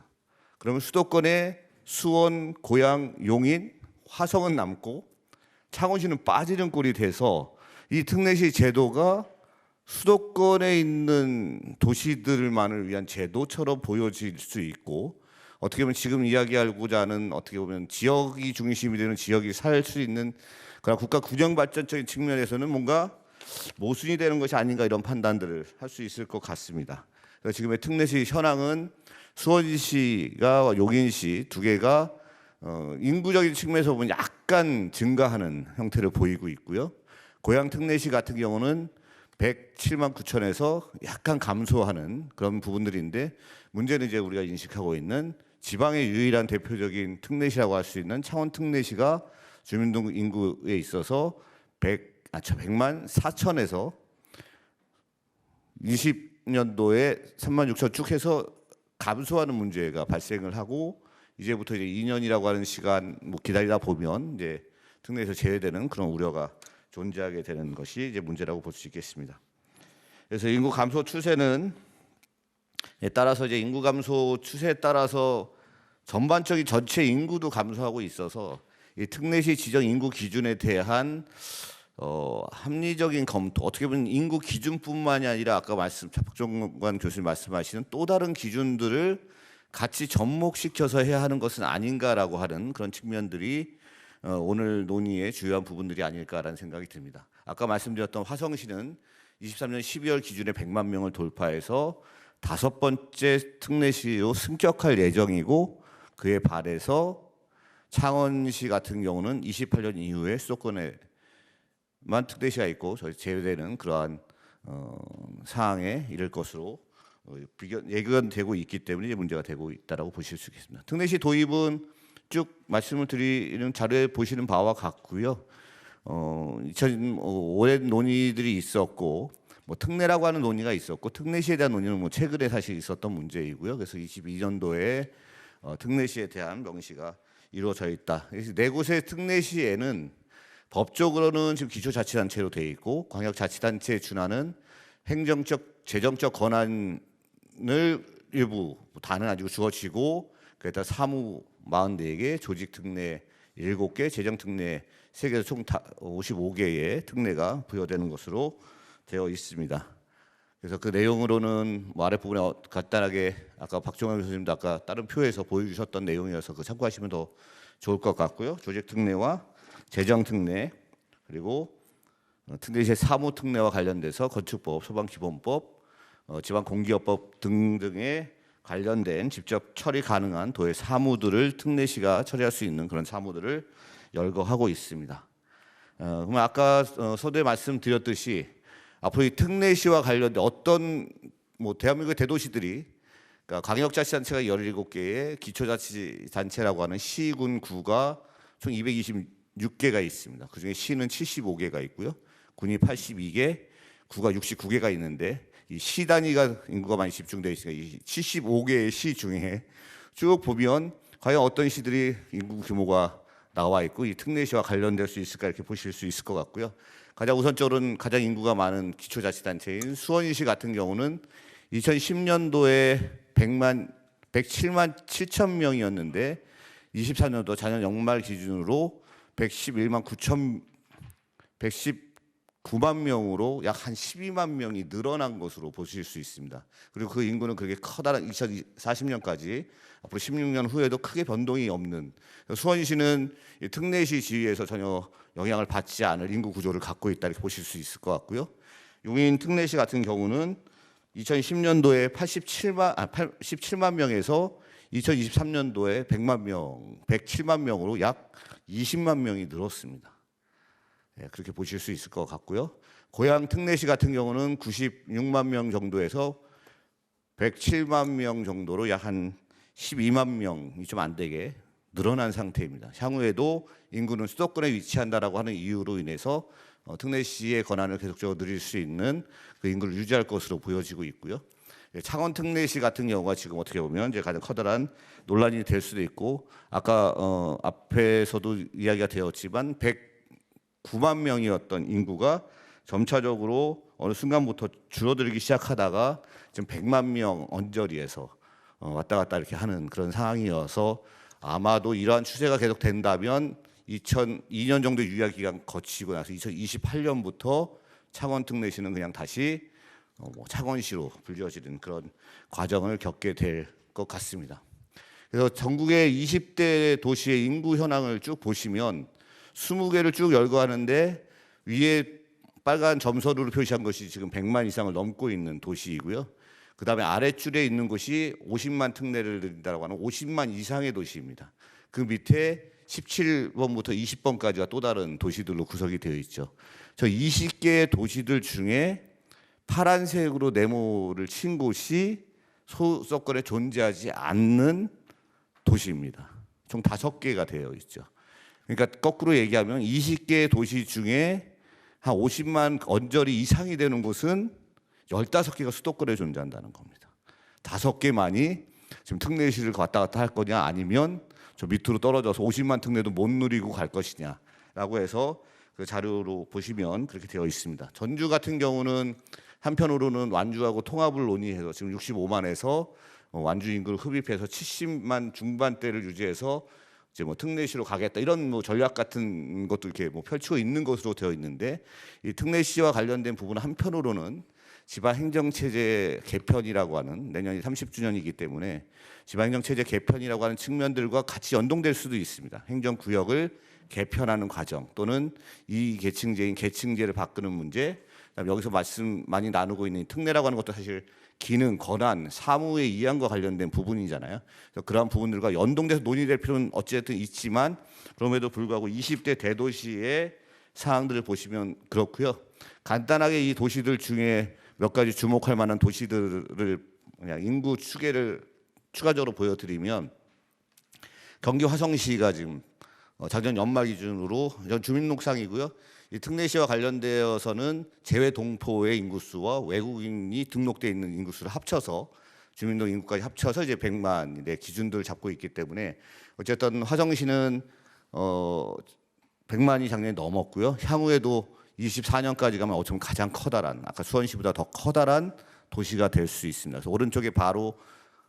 그러면 수도권의 수원, 고양, 용인, 화성은 남고 창원시는 빠지는 꼴이 돼서 이 특례시 제도가 수도권에 있는 도시들만을 위한 제도처럼 보여질 수 있고 어떻게 보면 지금 이야기하고자 하는 어떻게 보면 지역이 중심이 되는 지역이 살 수 있는 그런 국가 균형 발전적인 측면에서는 뭔가 모순이 되는 것이 아닌가 이런 판단들을 할 수 있을 것 같습니다. 그래서 지금의 특례시 현황은 수원시가 용인시 두 개가 인구적인 측면에서 보면 약간 증가하는 형태를 보이고 있고요. 고양 특례시 같은 경우는 107만 9천에서 약간 감소하는 그런 부분들인데 문제는 이제 우리가 인식하고 있는 지방의 유일한 대표적인 특례시라고 할 수 있는 창원 특례시가 주민등 인구에 있어서 100만 4천에서 20년도에 3만 6천 쭉 해서 감소하는 문제가 발생을 하고 이제부터 이제 2년이라고 하는 시간 뭐 기다리다 보면 이제 특례에서 제외되는 그런 우려가 존재하게 되는 것이 이제 문제라고 볼 수 있겠습니다. 그래서 인구 감소 추세는 따라서 이제 인구 감소 추세에 따라서 전반적인 전체 인구도 감소하고 있어서 이 특례시 지정 인구 기준에 대한 합리적인 검토 어떻게 보면 인구 기준뿐만이 아니라 아까 박종관 교수님 말씀하시는 또 다른 기준들을 같이 접목시켜서 해야 하는 것은 아닌가라고 하는 그런 측면들이 오늘 논의의 주요한 부분들이 아닐까라는 생각이 듭니다. 아까 말씀드렸던 화성시는 23년 12월 기준에 100만 명을 돌파해서 5번째 특례시로 승격할 예정이고 그에 반해서 창원시 같은 경우는 28년 이후에 수도권에만 특례시가 있고 저희 제외되는 그러한 사항에 이를 것으로 예견되고 있기 때문에 문제가 되고 있다라고 보실 수 있겠습니다. 특례시 도입은 쭉 말씀을 드리는 자료에 보시는 바와 같고요. 2005년 논의들이 있었고 뭐 특례라고 하는 논의가 있었고 특례시에 대한 논의는 뭐 최근에 사실 있었던 문제이고요. 그래서 22년도에 특례시에 대한 명시가 이루어져 있다. 그래서 네 곳의 특례시에는 법적으로는 지금 기초자치단체로 돼 있고 광역자치단체에 준하는 행정적 재정적 권한을 일부 다는 아니고 주어지고 그에다 사무 44개, 조직 특례 7개, 재정 특례 3개에서 총 55개의 특례가 부여되는 것으로 되어 있습니다. 그래서 그 내용으로는 뭐 아랫부분에 간단하게 아까 박종환 교수님도 아까 다른 표에서 보여주셨던 내용이어서 그 참고하시면 더 좋을 것 같고요. 조직 특례와 재정 특례 그리고 특례시의 사무 특례와 관련돼서 건축법, 소방기본법, 지방공기업법 등등에 관련된 직접 처리 가능한 도의 사무들을 특례시가 처리할 수 있는 그런 사무들을 열거하고 있습니다. 그러면 아까 서두에 말씀드렸듯이 앞으로 이 특례시와 관련된 어떤 뭐 대한민국의 대도시들이 그러니까 광역자치단체가 17개의 기초자치단체라고 하는 시군 구가 총 226개가 있습니다. 그중에 시는 75개가 있고요. 군이 82개, 구가 69개가 있는데 이 시 단위가 인구가 많이 집중되어 있으니까 이 75개의 시 중에 쭉 보면 과연 어떤 시들이 인구 규모가 나와 있고 이 특례시와 관련될 수 있을까 이렇게 보실 수 있을 것 같고요. 가장 우선적으로는 가장 인구가 많은 기초자치단체인 수원시 같은 경우는 2010년도에 107만 7천 명이었는데 24년도 자녀 연말 기준으로 119만 명으로 약 한 12만 명이 늘어난 것으로 보실 수 있습니다. 그리고 그 인구는 그렇게 커다란 2040년까지 앞으로 16년 후에도 크게 변동이 없는 수원시는 특례시 지위에서 전혀 영향을 받지 않을 인구 구조를 갖고 있다 이렇게 보실 수 있을 것 같고요. 용인 특례시 같은 경우는 2010년도에 87만 명에서 2023년도에 107만 명으로 약 20만 명이 늘었습니다. 그렇게 보실 수 있을 것 같고요. 고양 특례시 같은 경우는 96만 명 정도에서 107만 명 정도로 약 한 12만 명이 좀 안 되게 늘어난 상태입니다. 향후에도 인구는 수도권에 위치한다라고 하는 이유로 인해서 특례시의 권한을 계속적으로 누릴 수 있는 그 인구를 유지할 것으로 보여지고 있고요. 창원 특례시 같은 경우가 지금 어떻게 보면 이제 가장 커다란 논란이 될 수도 있고 아까 앞에서도 이야기가 되었지만 109만 명이었던 인구가 점차적으로 어느 순간부터 줄어들기 시작하다가 지금 100만 명 언저리에서 왔다 갔다 이렇게 하는 그런 상황이어서 아마도 이러한 추세가 계속 된다면 2002년 정도 유예 기간 거치고 나서 2028년부터 창원 특례시는 그냥 다시 창원시로 불려지는 그런 과정을 겪게 될 것 같습니다. 그래서 전국의 20대 도시의 인구 현황을 쭉 보시면 20개를 쭉 열거하는데 위에 빨간 점선으로 표시한 것이 지금 100만 이상을 넘고 있는 도시이고요. 그다음에 아랫줄에 있는 곳이 50만 특례를 드린다고 하는 50만 이상의 도시입니다. 그 밑에 17번부터 20번까지가 또 다른 도시들로 구성이 되어 있죠. 저 20개의 도시들 중에 파란색으로 네모를 친 곳이 수도권에 존재하지 않는 도시입니다. 총 5개가 되어 있죠. 그러니까 거꾸로 얘기하면 20개의 도시 중에 한 50만 언저리 이상이 되는 곳은 15개가 수도권에 존재한다는 겁니다. 5개만이 지금 특례시를 왔다 갔다 할 거냐 아니면 저 밑으로 떨어져서 50만 특례도 못 누리고 갈 것이냐라고 해서 그 자료로 보시면 그렇게 되어 있습니다. 전주 같은 경우는 한편으로는 완주하고 통합을 논의해서 지금 65만에서 완주 인구를 흡입해서 70만 중반대를 유지해서 이제 뭐 특례시로 가겠다 이런 뭐 전략 같은 것도 이렇게 뭐 펼치고 있는 것으로 되어 있는데 이 특례시와 관련된 부분은 한편으로는 지방행정체제 개편이라고 하는 내년이 30주년이기 때문에 지방행정체제 개편이라고 하는 측면들과 같이 연동될 수도 있습니다. 행정구역을 개편하는 과정 또는 이 계층제인 계층제를 바꾸는 문제, 그다음에 여기서 말씀 많이 나누고 있는 특례라고 하는 것도 사실 기능, 권한, 사무의 이양과 관련된 부분이잖아요. 그래서 그러한 부분들과 연동돼서 논의될 필요는 어쨌든 있지만 그럼에도 불구하고 20대 대도시의 사항들을 보시면 그렇고요. 간단하게 이 도시들 중에 몇 가지 주목할 만한 도시들을 그냥 인구 추계를 추가적으로 보여드리면 경기 화성시가 지금 작년 연말 기준으로 주민등록상이고요. 이 특례시와 관련되어서는 제외 동포의 인구수와 외국인이 등록돼 있는 인구수를 합쳐서 주민등록 인구까지 합쳐서 이제 100만의 기준들을 잡고 있기 때문에 어쨌든 화성시는 100만이 작년에 넘었고요. 향후에도 24년까지 가면 어쩌면 가장 커다란, 아까 수원시보다 더 커다란 도시가 될 수 있습니다. 그래서 오른쪽에 바로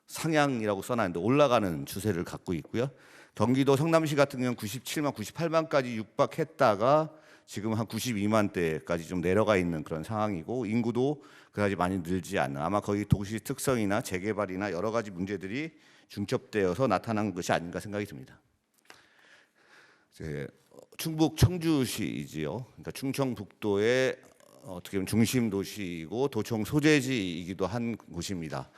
상향이라고 써놨는데 올라가는 추세를 갖고 있고요. 경기도 성남시 같은 경우는 97만, 98만까지 육박했다가 지금 한 92만대까지 좀 내려가 있는 그런 상황이고 인구도 그다지 많이 늘지 않는, 아마 거기 도시 특성이나 재개발이나 여러 가지 문제들이 중첩되어서 나타난 것이 아닌가 생각이 듭니다. 충북 청주시이지요. 그러니까 충청북도의 어떻게 보면 중심 도시이고 도청 소재지이기도 한 곳입니다.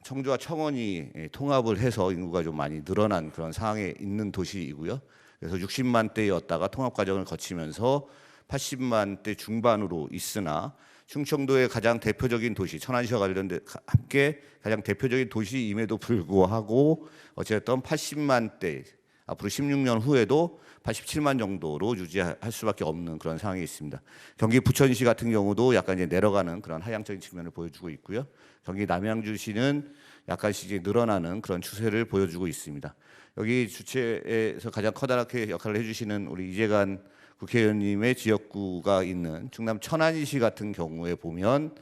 청주와 청원이 통합을 해서 인구가 좀 많이 늘어난 그런 상황에 있는 도시이고요. 그래서 60만대였다가 통합 과정을 거치면서 80만대 중반으로 있으나 충청도의 가장 대표적인 도시, 천안시와 관련된 함께 가장 대표적인 도시임에도 불구하고 어쨌든 80만대, 앞으로 16년 후에도 87만 정도로 유지할 수밖에 없는 그런 상황이 있습니다. 경기 부천시 같은 경우도 약간 이제 내려가는 그런 하향적인 측면을 보여주고 있고요. 경기 남양주시는 약간씩 이제 늘어나는 그런 추세를 보여주고 있습니다. 여기 주체에서 가장 커다랗게 역할을 해주시는 우리 이재관 국회의원님의 지역구가 있는 충남 천안시 같은 경우에 보면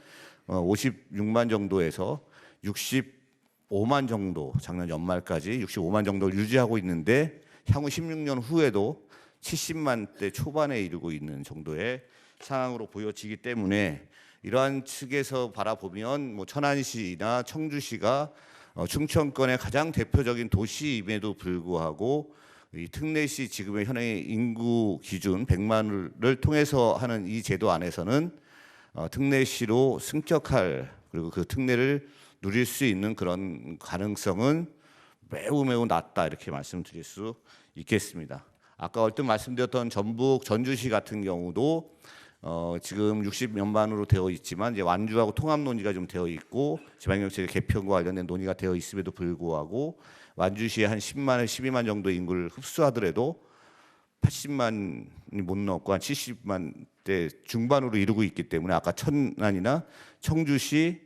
56만 정도에서 65만 정도, 작년 연말까지 65만 정도를 유지하고 있는데 향후 16년 후에도 70만대 초반에 이르고 있는 정도의 상황으로 보여지기 때문에 이러한 측에서 바라보면 뭐 천안시나 청주시가 충청권의 가장 대표적인 도시임에도 불구하고 이 특례시 지금의 현행의 인구 기준 100만을 통해서 하는 이 제도 안에서는 특례시로 승격할, 그리고 그 특례를 누릴 수 있는 그런 가능성은 매우 낮다, 이렇게 말씀드릴 수 있겠습니다. 아까 얼핏 말씀드렸던 전북 전주시 같은 경우도 지금 60몇만으로 되어 있지만 이제 완주하고 통합 논의가 좀 되어 있고 지방경찰 개편과 관련된 논의가 되어 있음에도 불구하고 완주시에 한 10만에서 12만 정도 인구를 흡수하더라도 80만이 못 넘고 한 70만대 중반으로 이르고 있기 때문에 아까 천안이나 청주시와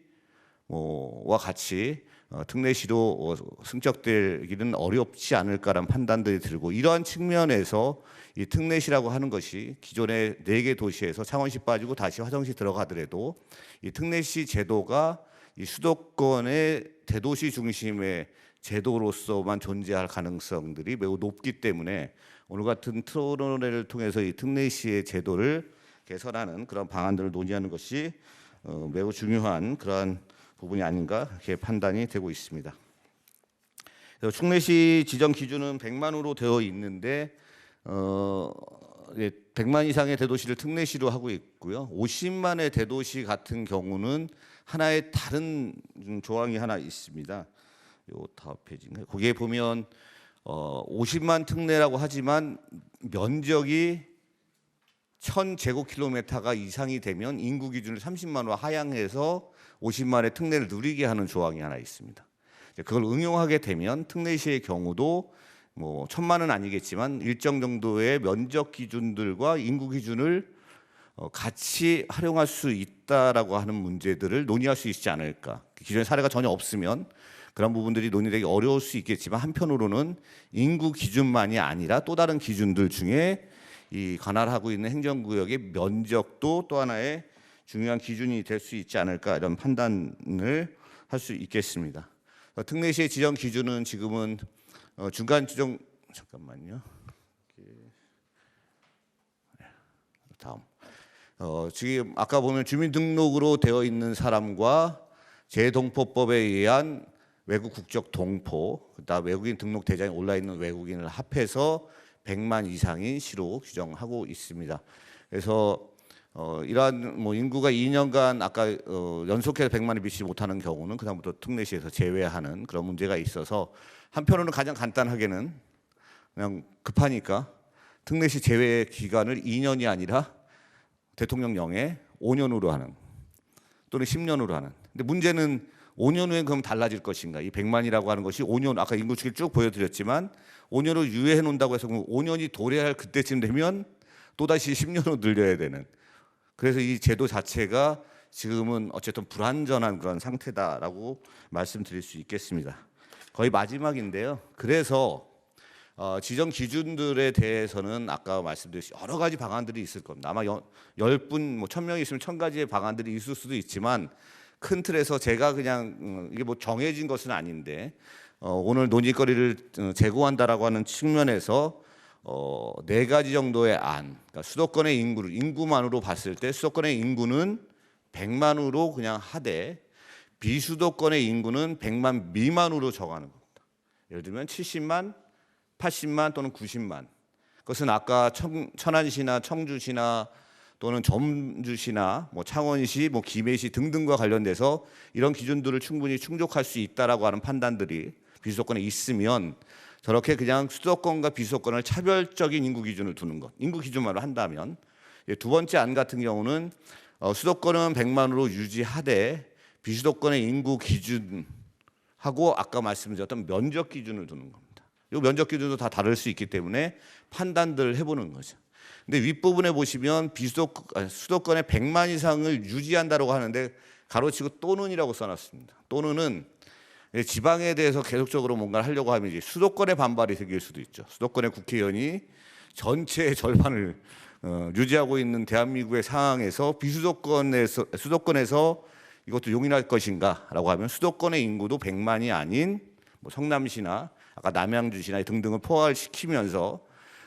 같이 특례시로 승격되기는 어렵지 않을까라는 판단들이 들고, 이러한 측면에서 이 특례시라고 하는 것이 기존의 4개 도시에서 창원시 빠지고 다시 화성시 들어가더라도 이 특례시 제도가 이 수도권의 대도시 중심의 제도로서만 존재할 가능성들이 매우 높기 때문에 오늘 같은 토론회를 통해서 이 특례시의 제도를 개선하는 그런 방안들을 논의하는 것이 매우 중요한 그러한 부분이 아닌가 이렇게 판단이 되고 있습니다. 특례시 지정 기준은 100만으로 되어 있는데 100만 이상의 대도시를 특례시로 하고 있고요. 50만의 대도시 같은 경우는 하나의 다른 조항이 하나 있습니다. 요 다음 페이지인가요? 거기에 보면 50만 특례라고 하지만 면적이 1000제곱킬로미터가 이상이 되면 인구 기준을 30만으로 하향해서 50만의 특례를 누리게 하는 조항이 하나 있습니다. 그걸 응용하게 되면 특례시의 경우도 뭐 1000만은 아니겠지만 일정 정도의 면적 기준들과 인구 기준을 같이 활용할 수 있다라고 하는 문제들을 논의할 수 있지 않을까. 기존의 사례가 전혀 없으면 그런 부분들이 논의되기 어려울 수 있겠지만 한편으로는 인구 기준만이 아니라 또 다른 기준들 중에 이 관할하고 있는 행정구역의 면적도 또 하나의 중요한 기준이 될 수 있지 않을까, 이런 판단을 할 수 있겠습니다. 특례시의 지정 기준은 지금은 중간 지정, 잠깐만요. 다음. 지금 아까 보면 주민등록으로 되어 있는 사람과 재동포법에 의한 외국 국적 동포, 그다음 외국인 등록 대장에 올라 있는 외국인을 합해서 100만 이상인 시로 규정하고 있습니다. 그래서 이러한 뭐 인구가 2년간 아까 연속해서 100만을 미치지 못하는 경우는 그다음부터 특례시에서 제외하는 그런 문제가 있어서 한편으로는 가장 간단하게는 그냥 급하니까 특례시 제외 기간을 2년이 아니라 대통령령에 5년으로 하는 또는 10년으로 하는. 근데 문제는 5년 후엔 그럼 달라질 것인가? 이 100만이라고 하는 것이 5년 아까 인구 추이를 쭉 보여드렸지만 5년을 유예해 놓는다고 해서 그럼 5년이 도래할 그때쯤 되면 또다시 10년으로 늘려야 되는. 그래서 이 제도 자체가 지금은 어쨌든 불완전한 그런 상태다라고 말씀드릴 수 있겠습니다. 거의 마지막인데요. 그래서 지정 기준들에 대해서는 아까 말씀드렸듯이 여러 가지 방안들이 있을 겁니다. 아마 10분, 뭐 1000명이 있으면 1000가지의 방안들이 있을 수도 있지만 큰 틀에서 제가 그냥 이게 뭐 정해진 것은 아닌데 오늘 논의거리를 제공한다라고 하는 측면에서 4가지 정도의 안, 그러니까 수도권의 인구만으로 봤을 때 수도권의 인구는 100만으로 그냥 하되 비수도권의 인구는 100만 미만으로 정하는 겁니다. 예를 들면 70만, 80만 또는 90만. 그것은 아까 천안시나 청주시나 또는 전주시나 뭐 창원시, 뭐 김해시 등등과 관련돼서 이런 기준들을 충분히 충족할 수 있다라고 하는 판단들이 비수도권에 있으면 저렇게 그냥 수도권과 비수도권을 차별적인 인구 기준을 두는 것, 인구 기준만으로 한다면 두 번째 안 같은 경우는 수도권은 100만으로 유지하되 비수도권의 인구 기준하고 아까 말씀드렸던 면적 기준을 두는 겁니다. 이 면적 기준도 다 다를 수 있기 때문에 판단들을 해보는 거죠. 근데 윗부분에 보시면 수도권의 100만 이상을 유지한다고 하는데 가로치고 또는이라고 써놨습니다. 또는은 지방에 대해서 계속적으로 뭔가를 하려고 하면 이제 수도권의 반발이 생길 수도 있죠. 수도권의 국회의원이 전체의 절반을 유지하고 있는 대한민국의 상황에서 수도권에서 이것도 용인할 것인가라고 하면 수도권의 인구도 100만이 아닌 뭐 성남시나 아까 남양주시나 등등을 포괄시키면서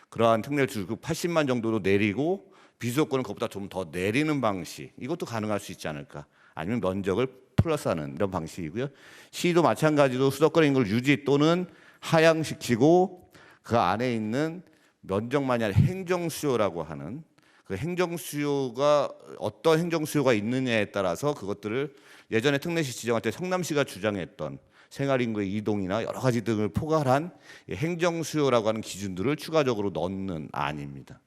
그러한 특례를 주고 80만 정도로 내리고 비수도권은 그것보다 좀 더 내리는 방식, 이것도 가능할 수 있지 않을까. 아니면 면적을 플러스하는 이런 방식이고요. 시도 마찬가지로 수도권 인구를 유지 또는 하향시키고 그 안에 있는 면적만이 아니라 행정수요라고 하는 그 행정수요가 어떤 행정수요가 있느냐에 따라서 그것들을 예전에 특례시 지정할 때 성남시가 주장했던 생활인구의 이동이나 여러 가지 등을 포괄한 행정수요라고 하는 기준들을 추가적으로 넣는 안입니다.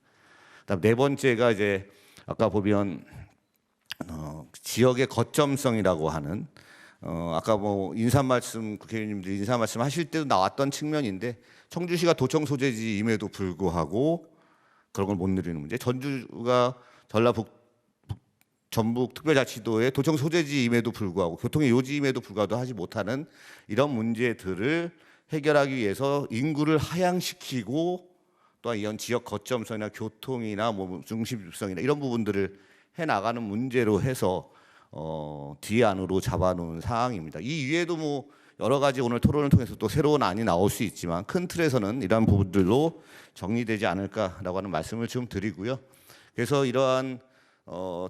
그다음 네 번째가 이제 아까 보면 지역의 거점성이라고 하는 아까 뭐 인사말씀 국회의원님들 인사말씀 하실 때도 나왔던 측면인데 청주시가 도청 소재지임에도 불구하고 그런 걸 못 누리는 문제, 전주가 전북 특별자치도의 도청 소재지임에도 불구하고 교통의 요지임에도 불구하고 하지 못하는 이런 문제들을 해결하기 위해서 인구를 하향시키고 또한 이런 지역 거점성이나 교통이나 뭐 중심성이나 이런 부분들을 해 나가는 문제로 해서 뒤에 안으로 잡아놓은 상황입니다. 이 위에도 뭐 여러 가지 오늘 토론을 통해서 또 새로운 안이 나올 수 있지만 큰 틀에서는 이러한 부분들로 정리되지 않을까라고 하는 말씀을 좀 드리고요. 그래서 이러한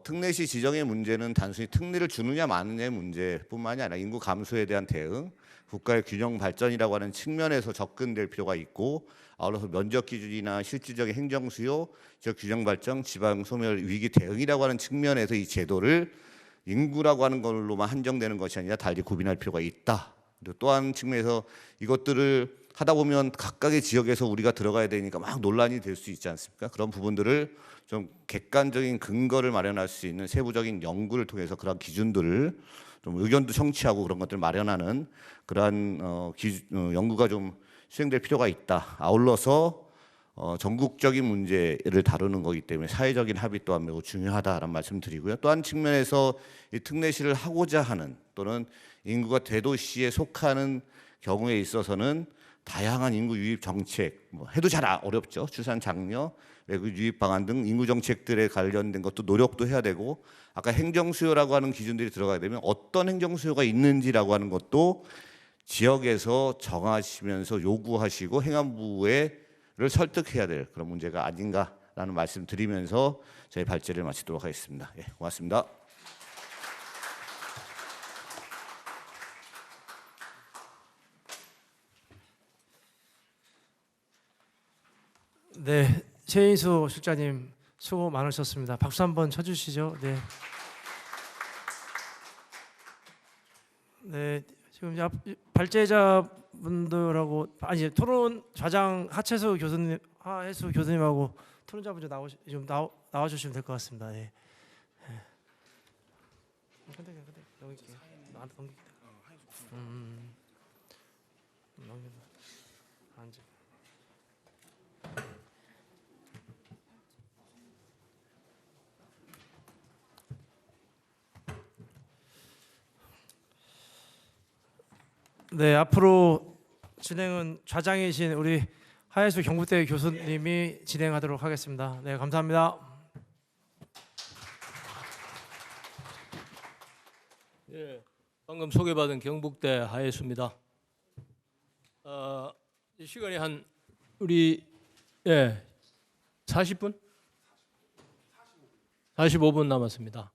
특례시 지정의 문제는 단순히 특례를 주느냐 마느냐의 문제뿐만이 아니라 인구 감소에 대한 대응, 국가의 균형 발전이라고 하는 측면에서 접근될 필요가 있고 아울러서 면적 기준이나 실질적인 행정 수요, 지역 균형 발전, 지방 소멸 위기 대응이라고 하는 측면에서 이 제도를 인구라고 하는 걸로만 한정되는 것이 아니라 달리 구분할 필요가 있다. 또 한 측면에서 이것들을 하다 보면 각각의 지역에서 우리가 들어가야 되니까 막 논란이 될 수 있지 않습니까? 그런 부분들을 좀 객관적인 근거를 마련할 수 있는 세부적인 연구를 통해서 그런 기준들을 좀 의견도 청취하고 그런 것들을 마련하는 그러한 연구가 좀 수행될 필요가 있다. 아울러서 전국적인 문제를 다루는 거기 때문에 사회적인 합의 또한 매우 중요하다라는 말씀드리고요. 또 한 측면에서 이 특례시를 하고자 하는 또는 인구가 대도시에 속하는 경우에 있어서는 다양한 인구 유입 정책, 뭐 해도 잘 어렵죠. 출산 장려, 외국 유입 방안 등 인구 정책들에 관련된 것도 노력도 해야 되고 아까 행정 수요라고 하는 기준들이 들어가게 되면 어떤 행정 수요가 있는지라고 하는 것도 지역에서 정하시면서 요구하시고 행안부를 설득해야 될 그런 문제가 아닌가라는 말씀 드리면서 저희 발제를 마치도록 하겠습니다. 예, 고맙습니다. 네, 최인수 실장님 수고 많으셨습니다. 박수 한번 쳐주시죠. 네. 네, 지금 이제 발제자분들하고 아니 토론 좌장 하채수 교수님하고 토론자분 좀 나와주시면 될 것 같습니다. 예. 근데 넘길게요. 나한테 넘길게요. 넘긴다. 앉아. 네, 앞으로 진행은 좌장이신 우리 하예수 경북대 교수님이 진행하도록 하겠습니다. 네, 감사합니다. 예, 방금 소개받은 경북대 하예수입니다. 이 시간이 한 우리 40분? 45분 남았습니다.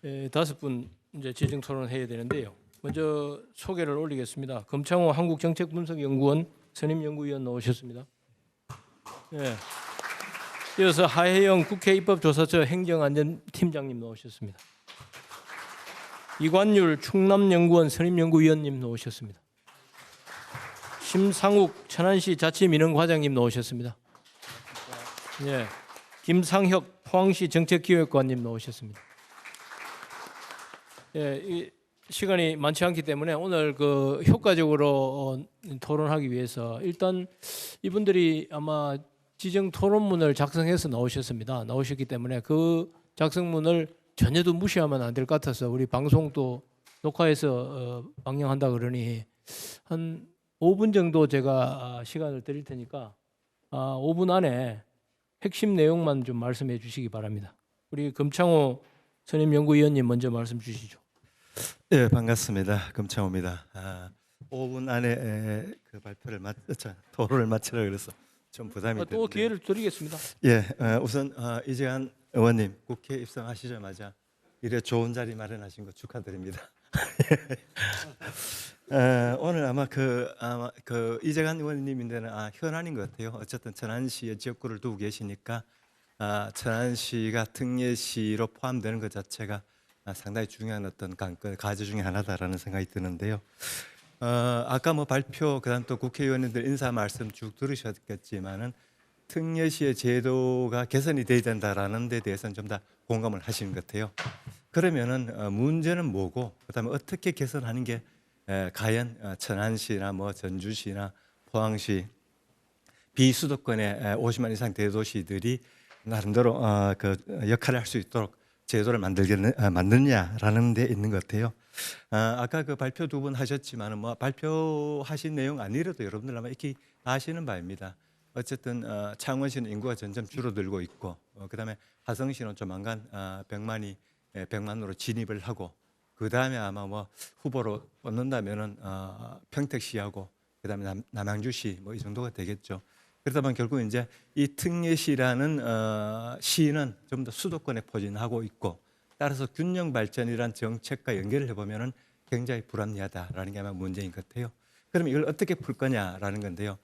5분 이제 지정 토론해야 되는데요. 먼저 소개를 올리겠습니다. 금창호 한국정책분석연구원 선임연구위원 나오셨습니다. 예. 이어서 하혜영 국회 입법조사처 행정안전팀장님 나오셨습니다. 이관율 충남연구원 선임연구위원님 나오셨습니다. 심상욱 천안시 자치민원과장님 나오셨습니다. 예. 김상혁 포항시 정책기획관님 나오셨습니다. 예, 이 시간이 많지 않기 때문에 오늘 그 효과적으로 토론하기 위해서 일단 이분들이 아마 지정 토론문을 작성해서 나오셨기 때문에 그 작성문을 전혀도 무시하면 안 될 것 같아서 우리 방송도 녹화해서 방영한다 그러니 한 5분 정도 제가 시간을 드릴 테니까 5분 안에 핵심 내용만 좀 말씀해 주시기 바랍니다. 우리 금창호 선임연구위원님 먼저 말씀 주시죠. 네, 반갑습니다. 금창호입니다. 5분 안에 그 토론을 마치라 그래서 좀 부담이 또 되는데. 기회를 드리겠습니다. 예, 우선 이재한 의원님 국회 입성하시자마자 이래 좋은 자리 마련하신 거 축하드립니다. 오늘 아마 그 이재한 의원님인데는 현안인 것 같아요. 어쨌든 천안시의 지역구를 두고 계시니까 천안시가 특례시로 포함되는 것 자체가 상당히 중요한 어떤 과제 중에 하나다라는 생각이 드는데요. 아까 뭐 발표 그다음 또 국회의원님들 인사 말씀 쭉 들으셨겠지만은 특례시의 제도가 개선이 돼야 된다라는 데 대해서는 좀 다 공감을 하시는 것 같아요. 그러면은 문제는 뭐고 그다음에 어떻게 개선하는 게 과연 천안시나 뭐 전주시나 포항시 비수도권의 50만 이상 대도시들이 나름대로 그 역할을 할 수 있도록 제도를 만드냐라는 데 있는 것 같아요. 아까 그 발표 2분 하셨지만은 뭐 발표하신 내용 아니라도 여러분들 아마 익히 아시는 바입니다. 어쨌든 창원시는 인구가 점점 줄어들고 있고 그다음에 화성시는 조만간 100만으로 진입을 하고 그다음에 아마 뭐 후보로 얻는다면은 평택시하고 그다음에 남양주시 뭐 이 정도가 되겠죠. 그러다 보면 결국 이제 이 특례시라는 시는 좀 더 수도권에 포진하고 있고 따라서 균형 발전이란 정책과 연결을 해보면은 굉장히 불합리하다라는 게 아마 문제인 것 같아요. 그럼 이걸 어떻게 풀 거냐라는 건데요.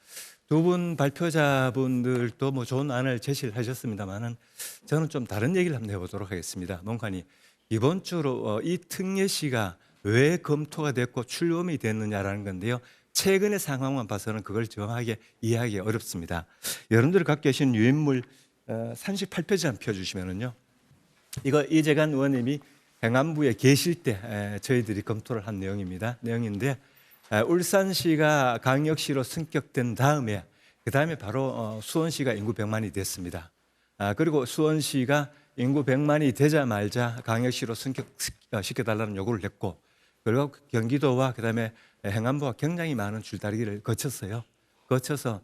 두 분 발표자분들도 뭐 좋은 안을 제시를 하셨습니다만은 저는 좀 다른 얘기를 한번 해보도록 하겠습니다. 뭔가니 기본적으로 이 특례시가 왜 검토가 됐고 출범이 됐느냐라는 건데요. 최근의 상황만 봐서는 그걸 정확하게 이해하기 어렵습니다. 여러분들이 갖고 계신 유인물 38페이지 한번 펴주시면은요. 이거 이재관 의원님이 행안부에 계실 때 저희들이 검토를 한 내용인데 울산시가 광역시로 승격된 다음에 그 다음에 바로 수원시가 인구 100만이 됐습니다. 그리고 수원시가 인구 100만이 되자마자 광역시로 승격시켜달라는 요구를 했고 그리고 경기도와 그다음에 행안부가 굉장히 많은 줄다리기를 거쳤어요. 거쳐서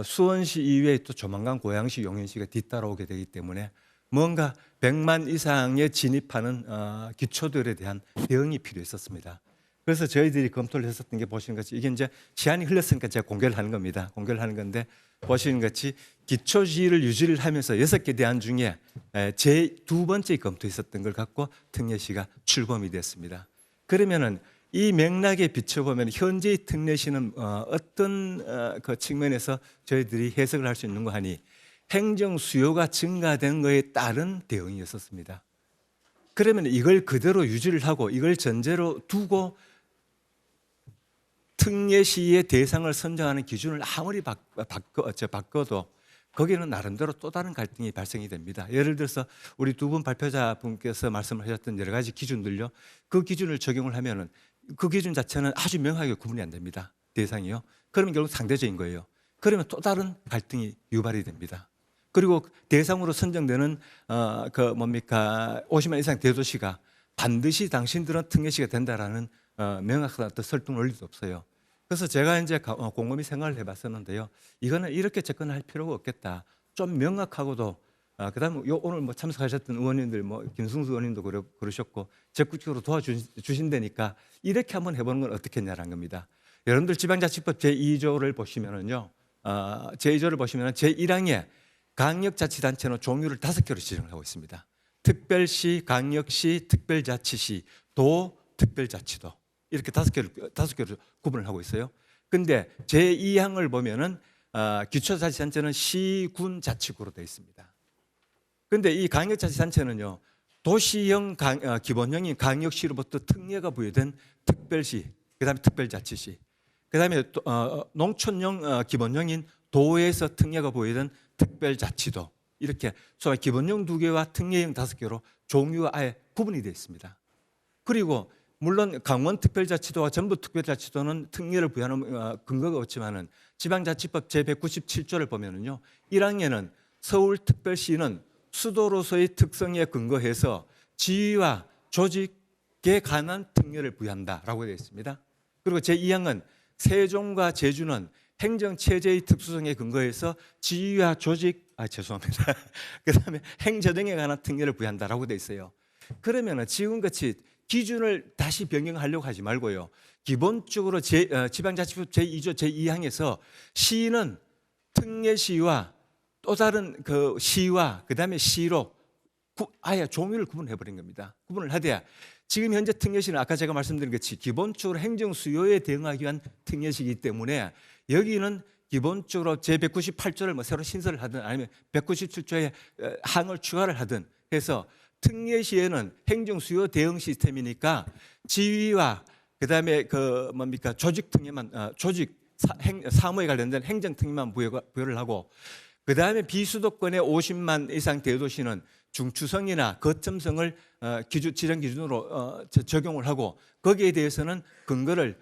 수원시 이외에 또 조만간 고양시, 용인시가 뒤따라오게 되기 때문에 뭔가 100만 이상에 진입하는 기초들에 대한 대응이 필요했었습니다. 그래서 저희들이 검토를 했었던 게 보시는 것이 이게 이제 시한이 흘렀으니까 제가 공개를 하는 겁니다. 공개를 하는 건데 보시는 것이 기초지를 유지를 하면서 6개 대안 중에 제 2번째 검토했었던 걸 갖고 특례시가 출범이 됐습니다. 그러면은 이 맥락에 비춰보면 현재의 특례시는 어떤 그 측면에서 저희들이 해석을 할 수 있는 거 하니 행정 수요가 증가된 것에 따른 대응이었습니다. 그러면 이걸 그대로 유지를 하고 이걸 전제로 두고 특례시의 대상을 선정하는 기준을 아무리 바꿔도 거기는 나름대로 또 다른 갈등이 발생이 됩니다. 예를 들어서 우리 두 분 발표자분께서 말씀을 하셨던 여러 가지 기준들요. 그 기준을 적용을 하면은 그 기준 자체는 아주 명확하게 구분이 안 됩니다. 대상이요. 그러면 결국 상대적인 거예요. 그러면 또 다른 갈등이 유발이 됩니다. 그리고 대상으로 선정되는 50만 이상 대도시가 반드시 당신들은 특례시가 된다라는 명확한 어떤 설득 논리도 없어요. 그래서 제가 이제 곰곰이 생각을 해봤었는데요. 이거는 이렇게 접근할 필요가 없겠다. 좀 명확하고도 그다음에 오늘 뭐 참석하셨던 의원님들 김승수 의원님도 그러셨고 적극적으로 도와주신다니까 이렇게 한번 해보는 건 어떻겠냐라는 겁니다. 여러분들 지방자치법 제2조를 보시면은요, 제2조를 보시면은 제1항에 강력자치단체는 종류를 5개로 지정을 하고 있습니다. 특별시, 강력시, 특별자치시, 도, 특별자치도 이렇게 5개로 구분을 하고 있어요. 근데 제2항을 보면은 기초자치단체는 시, 군, 자치구로 되어 있습니다. 근데 이 강력자치단체는요, 도시형 기본형인 강력시로부터 특례가 부여된 특별시, 그다음에 특별자치시, 그다음에 농촌형 기본형인 도에서 특례가 부여된 특별자치도 이렇게 소위 기본형 2개와 특례형 5개로 종류가 아예 구분이 되어 있습니다. 그리고 물론 강원특별자치도와 전북특별자치도는 특례를 부여하는 근거가 없지만은 지방자치법 제197조를 보면은요, 1항에는 서울특별시는 수도로서의 특성에 근거해서 지위와 조직에 관한 특례를 부여한다라고 되어 있습니다. 그리고 제2항은 세종과 제주는 행정체제의 특수성에 근거해서 지위와 조직, 죄송합니다. 그다음에 행재정에 관한 특례를 부여한다라고 되어 있어요. 그러면은 지금같이 기준을 다시 변경하려고 하지 말고요. 기본적으로 지방자치법 제2조 제2항에서 시는 특례시와 또 다른 그 시와 그다음에 시로 아예 종류를 구분해버린 겁니다. 구분을 하되 지금 현재 특례시는 아까 제가 말씀드린 것이 기본적으로 행정 수요에 대응하기 위한 특례시이기 때문에 여기는 기본적으로 제198조를 새로 신설을 하든 아니면 197조에 항을 추가를 하든 해서 특례시에는 행정 수요 대응 시스템이니까 지위와 그다음에 조직 특례만 사무에 관련된 행정 특례만 부여를 하고 그다음에 비수도권의 50만 이상 대도시는 중추성이나 거점성을 지정 기준으로 적용을 하고 거기에 대해서는 근거를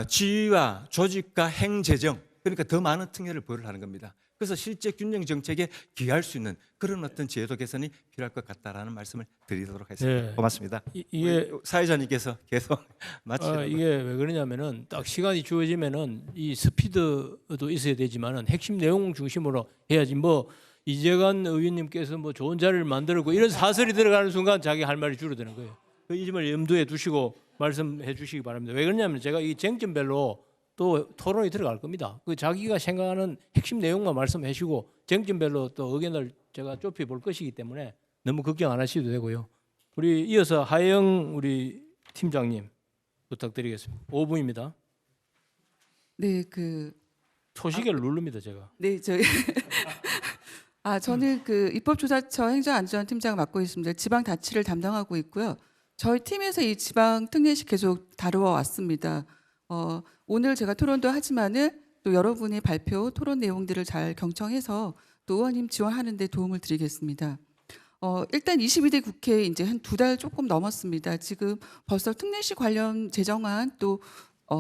지위와 조직과 행재정 그러니까 더 많은 특례를 부여를 하는 겁니다. 그래서 실제 균형 정책에 기여할 수 있는 그런 어떤 제도 개선이 필요할 것 같다라는 말씀을 드리도록 하겠습니다. 네. 고맙습니다. 이게 사회자님께서 계속 마치라고. 이게 왜 그러냐면은 딱 시간이 주어지면은 이 스피드도 있어야 되지만은 핵심 내용 중심으로 해야지 이재관 의원님께서 좋은 자리를 만들고 이런 사설이 들어가는 순간 자기 할 말이 줄어드는 거예요. 이 점을 염두에 두시고 말씀해 주시기 바랍니다. 왜 그러냐면 제가 이 쟁점별로 또 토론이 들어갈 겁니다. 그 자기가 생각하는 핵심 내용만 말씀해 주시고 쟁점별로 또 의견을 제가 좁혀 볼 것이기 때문에 너무 걱정 안 하셔도 되고요. 우리 이어서 하영 우리 팀장님 부탁드리겠습니다. 5분입니다. 네, 초시계를 누릅니다, 제가. 네, 저는 입법조사처 행정안전팀장을 맡고 있습니다. 지방자치를 담당하고 있고요. 저희 팀에서 이 지방 특례시 계속 다루어 왔습니다. 오늘 제가 토론도 하지만은 또 여러분의 발표 토론 내용들을 잘 경청해서 또 의원님 지원하는 데 도움을 드리겠습니다. 일단 22대 국회 이제 한 2달 조금 넘었습니다. 지금 벌써 특례시 관련 제정안 또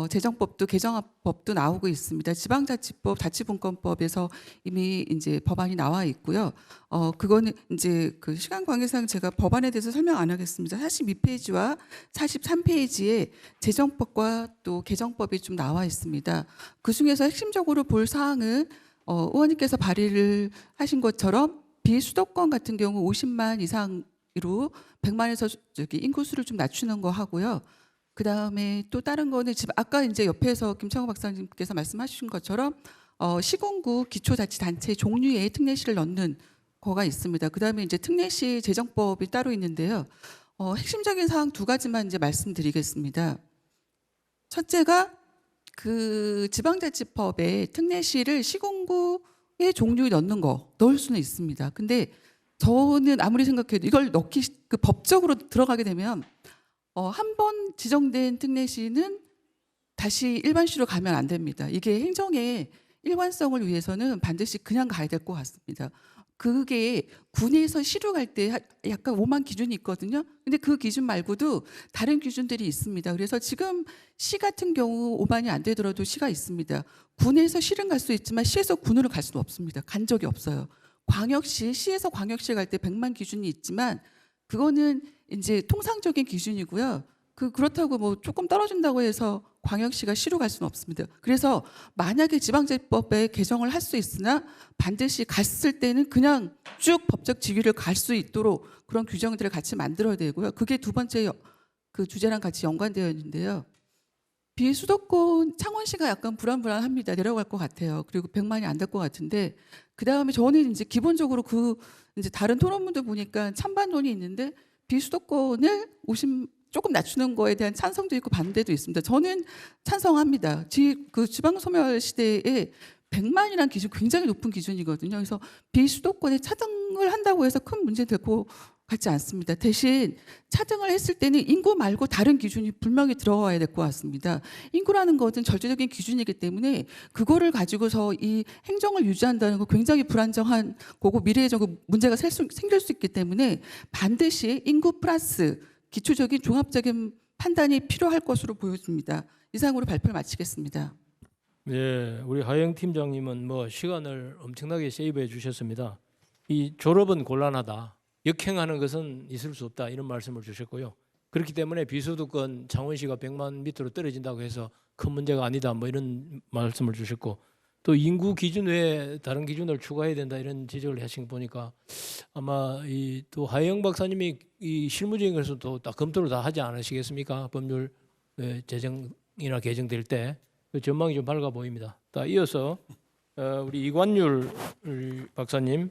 재정법도 개정법도 나오고 있습니다. 지방자치법, 자치분권법에서 이미 이제 법안이 나와 있고요. 그거는 이제 시간 관계상 제가 법안에 대해서 설명 안 하겠습니다. 42페이지와 43페이지에 재정법과 또 개정법이 좀 나와 있습니다. 그 중에서 핵심적으로 볼 사항은 의원님께서 발의를 하신 것처럼 비수도권 같은 경우 50만 이상으로 100만에서 인구수를 좀 낮추는 거 하고요. 그 다음에 또 다른 거는 지금 아까 이제 옆에서 김창호 박사님께서 말씀하신 것처럼 시군구 기초자치단체 종류의 특례시를 넣는 거가 있습니다. 그 다음에 이제 특례시 재정법이 따로 있는데요. 핵심적인 사항 2가지만 이제 말씀드리겠습니다. 첫째가 지방자치법에 특례시를 시군구 종류에 넣는 거 넣을 수는 있습니다. 근데 저는 아무리 생각해도 이걸 넣기 그 법적으로 들어가게 되면 한 번 지정된 특례시는 다시 일반시로 가면 안 됩니다. 이게 행정의 일관성을 위해서는 반드시 그냥 가야 될 것 같습니다. 그게 군에서 시로 갈 때 약간 오만 기준이 있거든요. 근데 그 기준 말고도 다른 기준들이 있습니다. 그래서 지금 시 같은 경우 오만이 안 되더라도 시가 있습니다. 군에서 시는 갈 수 있지만 시에서 군으로 갈 수는 없습니다. 간 적이 없어요. 광역시, 시에서 광역시 갈 때 100만 기준이 있지만 그거는 이제 통상적인 기준이고요. 그렇다고 뭐 조금 떨어진다고 해서 광역시가 시로 갈 수는 없습니다. 그래서 만약에 지방자치법에 개정을 할 수 있으나 반드시 갔을 때는 그냥 쭉 법적 지위를 갈 수 있도록 그런 규정들을 같이 만들어야 되고요. 그게 두 번째 그 주제랑 같이 연관되어 있는데요. 비수도권 창원시가 약간 불안합니다. 내려갈 것 같아요. 그리고 100만이 안 될 것 같은데 그 다음에 저는 이제 기본적으로 이제 다른 토론문들 보니까 찬반론이 있는데 비수도권을 조금 낮추는 거에 대한 찬성도 있고 반대도 있습니다. 저는 찬성합니다. 그 지방소멸 시대에 100만이라는 기준 굉장히 높은 기준이거든요. 그래서 비수도권에 차등을 한다고 해서 큰 문제 될 것 같지 않습니다. 대신 차등을 했을 때는 인구 말고 다른 기준이 분명히 들어와야 될 것 같습니다. 인구라는 것은 절대적인 기준이기 때문에 그거를 가지고서 이 행정을 유지한다는 거 굉장히 불안정한 거고 미래에 문제가 생길 수 있기 때문에 반드시 인구 플러스 기초적인 종합적인 판단이 필요할 것으로 보여집니다. 이상으로 발표를 마치겠습니다. 네, 우리 하영 팀장님은 뭐 시간을 엄청나게 세이브해 주셨습니다. 이 졸업은 곤란하다. 역행하는 것은 있을 수 없다. 이런 말씀을 주셨고요. 그렇기 때문에 비수도권 창원시가 100만 밑으로 떨어진다고 해서 큰 문제가 아니다. 뭐 이런 말씀을 주셨고 또 인구 기준 외에 다른 기준을 추가해야 된다. 이런 지적을 하신 거 보니까 아마 또 하영 박사님이 이 실무적인 것을 또 다 검토를 다 하지 않으시겠습니까? 법률 제정이나 개정될 때 그 전망이 좀 밝아 보입니다. 다 이어서 우리 이관율 박사님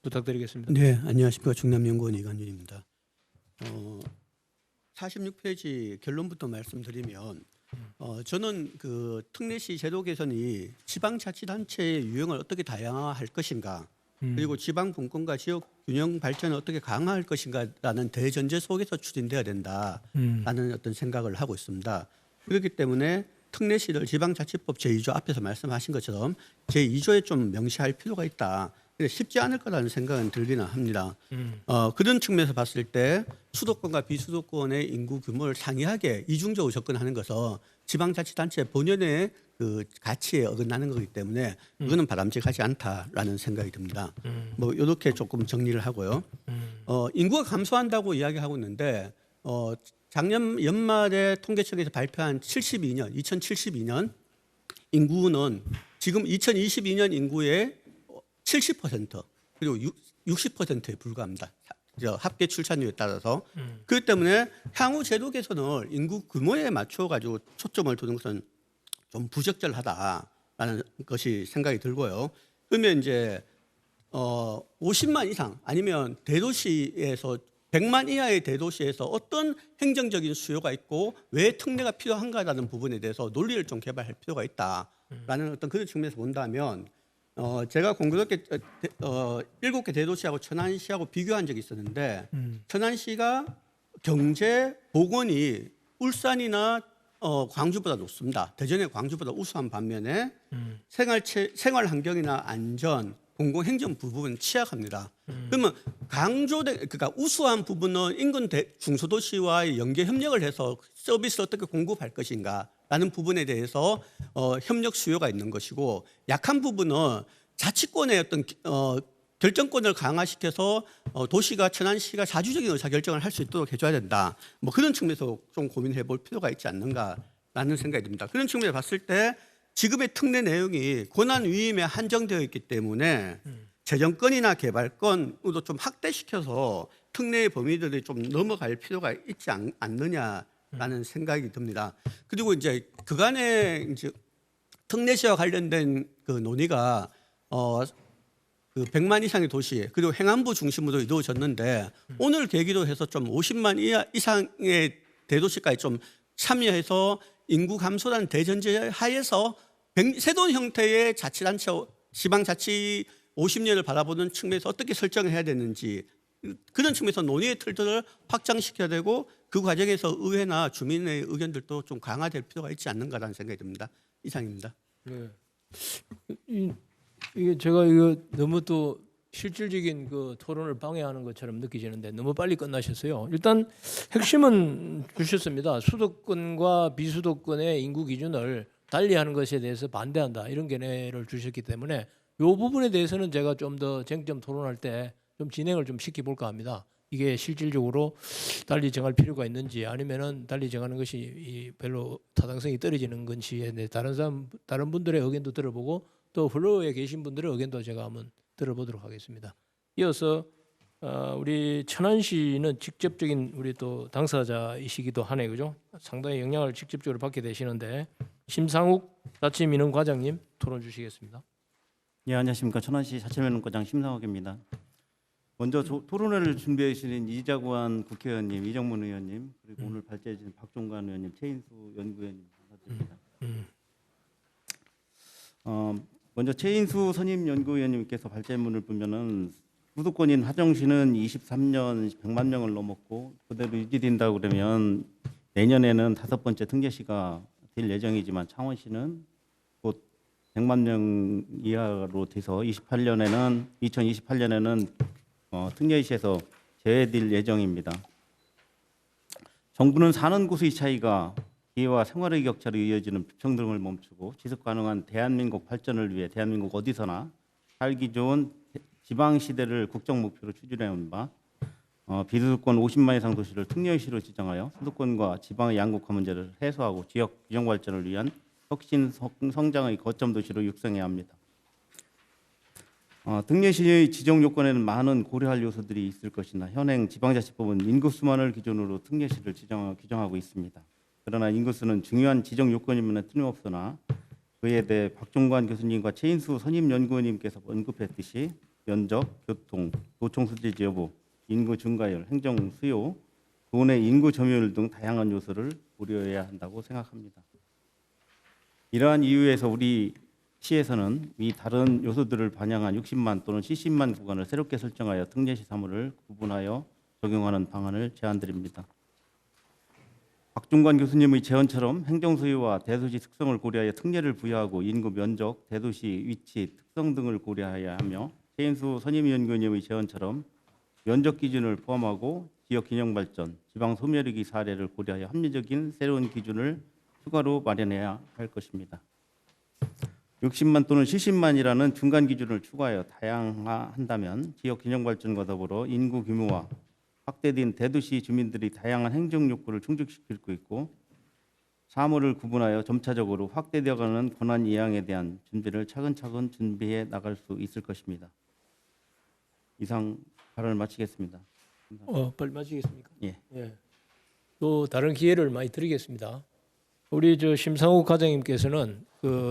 부탁드리겠습니다. 네, 안녕하십니까. 충남연구원 이관율입니다. 46페이지 결론부터 말씀드리면 저는 그 특례시 제도 개선이 지방자치단체의 유형을 어떻게 다양화할 것인가 그리고 지방 분권과 지역 균형 발전을 어떻게 강화할 것인가라는 대전제 속에서 추진돼야 된다라는 어떤 생각을 하고 있습니다. 그렇기 때문에 특례시를 지방자치법 제2조 앞에서 말씀하신 것처럼 제2조에 좀 명시할 필요가 있다. 쉽지 않을 거라는 생각은 들기는 합니다. 그런 측면에서 봤을 때 수도권과 비수도권의 인구 규모를 상이하게 이중적으로 접근하는 것은 지방자치단체 본연의 그 가치에 어긋나는 거기 때문에 그거는 바람직하지 않다라는 생각이 듭니다. 뭐 이렇게 조금 정리를 하고요. 인구가 감소한다고 이야기하고 있는데 작년 연말에 통계청에서 발표한 2072년 인구는 지금 2022년 인구의 70% 그리고 60%에 불과합니다. 합계 출산율에 따라서. 그렇기 때문에 향후 제도 개선을 인구 규모에 맞춰 가지고 초점을 두는 것은 좀 부적절하다라는 것이 생각이 들고요. 그러면 이제 50만 이상 아니면 대도시에서 100만 이하의 대도시에서 어떤 행정적인 수요가 있고 왜 특례가 필요한가라는 부분에 대해서 논리를 좀 개발할 필요가 있다라는 어떤 그런 측면에서 본다면 제가 공교롭게 7개 대도시하고 천안시하고 비교한 적이 있었는데 천안시가 경제 보건이 울산이나 광주보다 높습니다. 대전의 광주보다 우수한 반면에 생활 환경이나 안전, 공공행정 부분은 취약합니다. 그러면 그러니까 우수한 부분은 인근 중소도시와의 연계 협력을 해서 서비스를 어떻게 공급할 것인가라는 부분에 대해서 협력 수요가 있는 것이고 약한 부분은 자치권의 어떤 결정권을 강화시켜서 도시가 천안시가 자주적인 의사결정을 할 수 있도록 해줘야 된다. 뭐 그런 측면에서 좀 고민해 볼 필요가 있지 않는가라는 생각이 듭니다. 그런 측면에서 봤을 때 지금의 특례 내용이 권한 위임에 한정되어 있기 때문에 재정권이나 개발권으로 좀 확대시켜서 특례의 범위들이 좀 넘어갈 필요가 있지 않느냐라는 생각이 듭니다. 그리고 이제 그간에 이제 특례시와 관련된 그 논의가 그 100만 이상의 도시 그리고 행안부 중심으로 이루어졌는데 오늘 계기로 해서 좀 50만 이상의 대도시까지 좀 참여해서 인구 감소라는 대전제 하에서 세돈 형태의 자치단체 지방자치 50년을 바라보는 측면에서 어떻게 설정을 해야 되는지 그런 측면에서 논의의 틀들을 확장시켜야 되고 그 과정에서 의회나 주민의 의견들도 좀 강화될 필요가 있지 않는가라는 생각이 듭니다. 이상입니다. 네. 이게 제가 이거 너무 또 실질적인 그 토론을 방해하는 것처럼 느껴지는데 너무 빨리 끝나셨어요. 일단 핵심은 주셨습니다. 수도권과 비수도권의 인구 기준을 달리하는 것에 대해서 반대한다 이런 견해를 주셨기 때문에 이 부분에 대해서는 제가 좀 더 쟁점 토론할 때 좀 진행을 좀 시켜볼까 합니다. 이게 실질적으로 달리 정할 필요가 있는지 아니면은 달리 정하는 것이 별로 타당성이 떨어지는 건지에 대해 다른 분들의 의견도 들어보고 또 플로어에 계신 분들의 의견도 제가 한번 들어보도록 하겠습니다. 이어서 우리 천안시는 직접적인 우리 또 당사자이시기도 하네, 그죠? 상당히 영향을 직접적으로 받게 되시는데 심상욱 자치민원과장님 토론 주시겠습니다. 예, 안녕하십니까. 천안시 자치민원과장 심상욱입니다. 먼저 토론회를 준비해 주신 이자구안 국회의원님, 이정문 의원님, 그리고 오늘 발제해 주신 박종관 의원님, 최인수 연구위원님 감사드립니다. 먼저 최인수 선임 연구위원님께서 발제문을 보면은 수도권인 하정시는 23년 100만 명을 넘었고 그대로 유지된다고 그러면 내년에는 5번째 특례시가 될 예정이지만 창원시는 곧 100만 명 이하로 돼서 2028년에는 특례시에서 제외될 예정입니다. 정부는 사는 곳의 차이가 기회와 생활의 격차로 이어지는 불평등을 멈추고 지속 가능한 대한민국 발전을 위해 대한민국 어디서나 살기 좋은 지방 시대를 국정 목표로 추진해온 바 비수도권 50만 이상 도시를 특례시로 지정하여 수도권과 지방의 양극화 문제를 해소하고 지역 균형 발전을 위한 혁신 성장의 거점 도시로 육성해야 합니다. 특례시의 지정 요건에는 많은 고려할 요소들이 있을 것이나 현행 지방자치법은 인구수만을 기준으로 특례시를 규정하고 있습니다. 그러나 인구수는 중요한 지정 요건이면 틀림없으나 그에 대해 박종관 교수님과 최인수 선임 연구원님께서 언급했듯이 면적, 교통, 도청 수재지 여부, 인구 증가율, 행정 수요, 도내 인구 점유율 등 다양한 요소를 고려해야 한다고 생각합니다. 이러한 이유에서 우리 시에서는 이 다른 요소들을 반영한 60만 또는 70만 구간을 새롭게 설정하여 특례시 사무를 구분하여 적용하는 방안을 제안드립니다. 박종관 교수님의 제언처럼 행정 소유와 대도시 특성을 고려하여 특례를 부여하고 인구 면적, 대도시 위치, 특성 등을 고려해야 하며 최인수 선임위원님의 제언처럼 면적 기준을 포함하고 지역 균형 발전, 지방 소멸위기 사례를 고려하여 합리적인 새로운 기준을 추가로 마련해야 할 것입니다. 60만 또는 70만이라는 중간 기준을 추가하여 다양화한다면 지역 균형 발전과 더불어 인구 규모와 확대된 대도시 주민들이 다양한 행정 욕구를 충족시킬 수 있고 사무를 구분하여 점차적으로 확대되어가는 권한 이양에 대한 준비를 차근차근 준비해 나갈 수 있을 것입니다. 이상 발언을 마치겠습니다. 빨리 마치겠습니까? 예. 또 다른 기회를 많이 드리겠습니다. 우리 심상욱 과장님께서는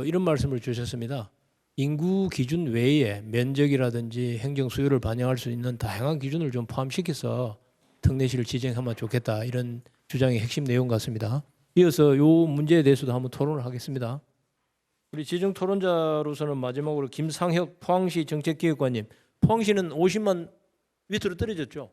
이런 말씀을 주셨습니다. 인구 기준 외에 면적이라든지 행정 수요를 반영할 수 있는 다양한 기준을 좀 포함시켜서 특례시를 지정하면 좋겠다 이런 주장의 핵심 내용 같습니다. 이어서 이 문제에 대해서도 한번 토론을 하겠습니다. 우리 지정 토론자로서는 마지막으로 김상혁 포항시 정책기획관님. 포항시는 50만 밑으로 떨어졌죠?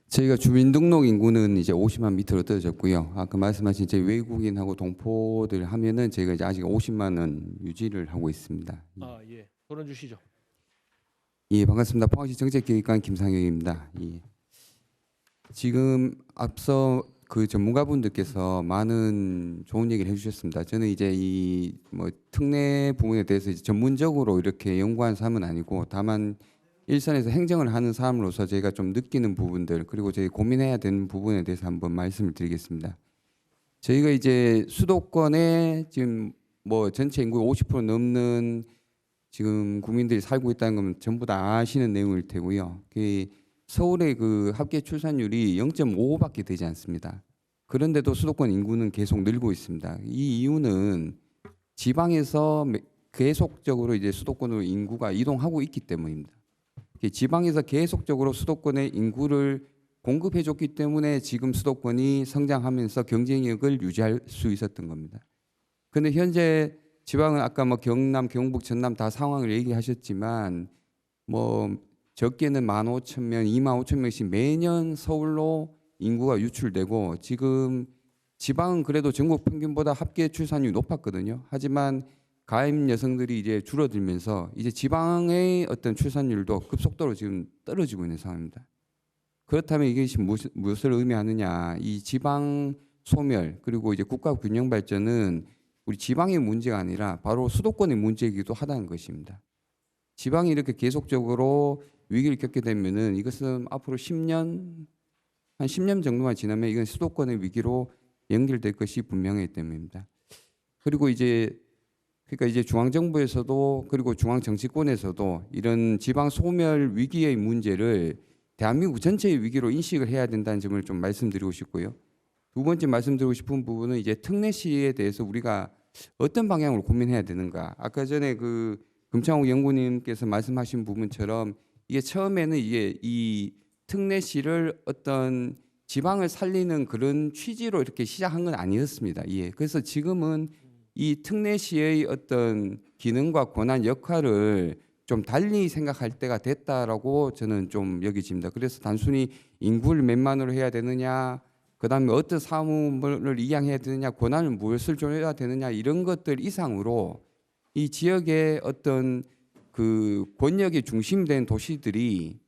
저희가 주민등록 인구는 이제 50만 밑으로 떨어졌고요. 아까 말씀하신 제 외국인하고 동포들 하면은 저희가 이제 아직 50만은 유지를 하고 있습니다. 예. 토론 주시죠. 예, 반갑습니다. 포항시 정책기획관 김상혁입니다. 예. 지금 앞서 그 전문가분들께서 많은 좋은 얘기를 해주셨습니다. 저는 이제 이 특례 부분에 대해서 이제 전문적으로 이렇게 연구한 사람은 아니고 다만 일선에서 행정을 하는 사람으로서 저희가 좀 느끼는 부분들 그리고 저희 고민해야 되는 부분에 대해서 한번 말씀을 드리겠습니다. 저희가 이제 수도권에 지금 전체 인구의 50% 넘는 지금 국민들이 살고 있다는 건 전부 다 아시는 내용일 테고요. 서울의 그 합계 출산율이 0.55밖에 되지 않습니다. 그런데도 수도권 인구는 계속 늘고 있습니다. 이 이유는 지방에서 계속적으로 이제 수도권으로 인구가 이동하고 있기 때문입니다. 지방에서 계속적으로 수도권에 인구를 공급해 줬기 때문에 지금 수도권이 성장하면서 경쟁력을 유지할 수 있었던 겁니다. 그런데 현재 지방은 아까 뭐 경남, 경북, 전남 다 상황을 얘기하셨지만 뭐 적게는 15,000명, 25,000명씩 매년 서울로 인구가 유출되고 지금 지방은 그래도 전국 평균보다 합계 출산율이 높았거든요. 하지만 가임 여성들이 이제 줄어들면서 이제 지방의 어떤 출산율도 급속도로 지금 떨어지고 있는 상황입니다. 그렇다면 이것이 무엇을 의미하느냐? 이 지방 소멸 그리고 이제 국가 균형 발전은 우리 지방의 문제가 아니라 바로 수도권의 문제이기도 하다는 것입니다. 지방이 이렇게 계속적으로 위기를 겪게 되면은 이것은 앞으로 10년 한 10년 정도만 지나면 이건 수도권의 위기로 연결될 것이 분명하기 때문입니다. 그리고 이제 그러니까 이제 중앙 정부에서도 그리고 중앙 정치권에서도 이런 지방 소멸 위기의 문제를 대한민국 전체의 위기로 인식을 해야 된다는 점을 좀 말씀드리고 싶고요. 두 번째 말씀드리고 싶은 부분은 이제 특례시에 대해서 우리가 어떤 방향으로 고민해야 되는가. 아까 전에 그 금창욱 연구님께서 말씀하신 부분처럼 이게 처음에는 이게 이 특례시를 어떤 지방을 살리는 그런 취지로 이렇게 시작한 건 아니었습니다. 예. 그래서 지금은 이 특례시의 어떤 기능과 권한 역할을 좀 달리 생각할 때가 됐다라고 저는 좀 여겨집니다. 그래서 단순히 인구를 몇만으로 해야 되느냐, 그다음에 어떤 사무를 이양해야 되느냐, 권한을 무엇을 줘야 되느냐 이런 것들 이상으로 이 지역의 어떤 그 권력의 중심된 도시들이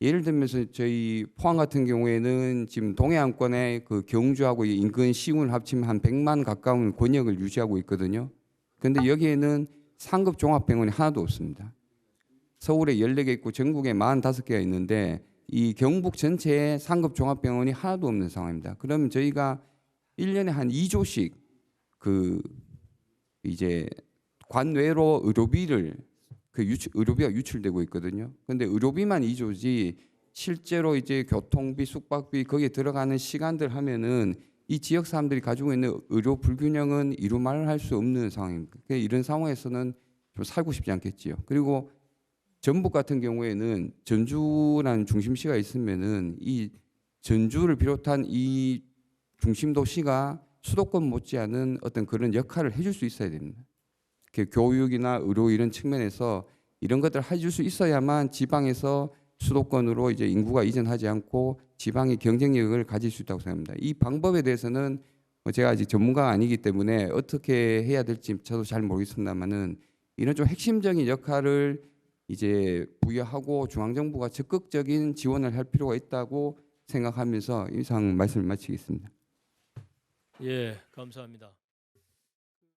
예를 들면서 저희 포항 같은 경우에는 지금 동해안권의 그 경주하고 인근 시군을 합치면 한 100만 가까운 권역을 유지하고 있거든요. 그런데 여기에는 상급 종합병원이 하나도 없습니다. 서울에 14개 있고 전국에 45개가 있는데 이 경북 전체에 상급 종합병원이 하나도 없는 상황입니다. 그러면 저희가 1년에 한 2조씩 그 이제 관외로 의료비를 의료비가 유출되고 있거든요. 그런데 의료비만 2조지 실제로 이제 교통비, 숙박비 거기에 들어가는 시간들 하면은 이 지역 사람들이 가지고 있는 의료 불균형은 이루 말할 수 없는 상황입니다. 이런 상황에서는 좀 살고 싶지 않겠지요. 그리고 전북 같은 경우에는 전주라는 중심시가 있으면은 이 전주를 비롯한 이 중심 도시가 수도권 못지않은 어떤 그런 역할을 해줄 수 있어야 됩니다. 교육이나 의료 이런 측면에서 이런 것들을 해줄 수 있어야만 지방에서 수도권으로 이제 인구가 이전하지 않고 지방이 경쟁력을 가질 수 있다고 생각합니다. 이 방법에 대해서는 제가 아직 전문가가 아니기 때문에 어떻게 해야 될지 저도 잘 모르겠습니다만은 이런 좀 핵심적인 역할을 이제 부여하고 중앙정부가 적극적인 지원을 할 필요가 있다고 생각하면서 이상 말씀을 마치겠습니다. 예, 감사합니다.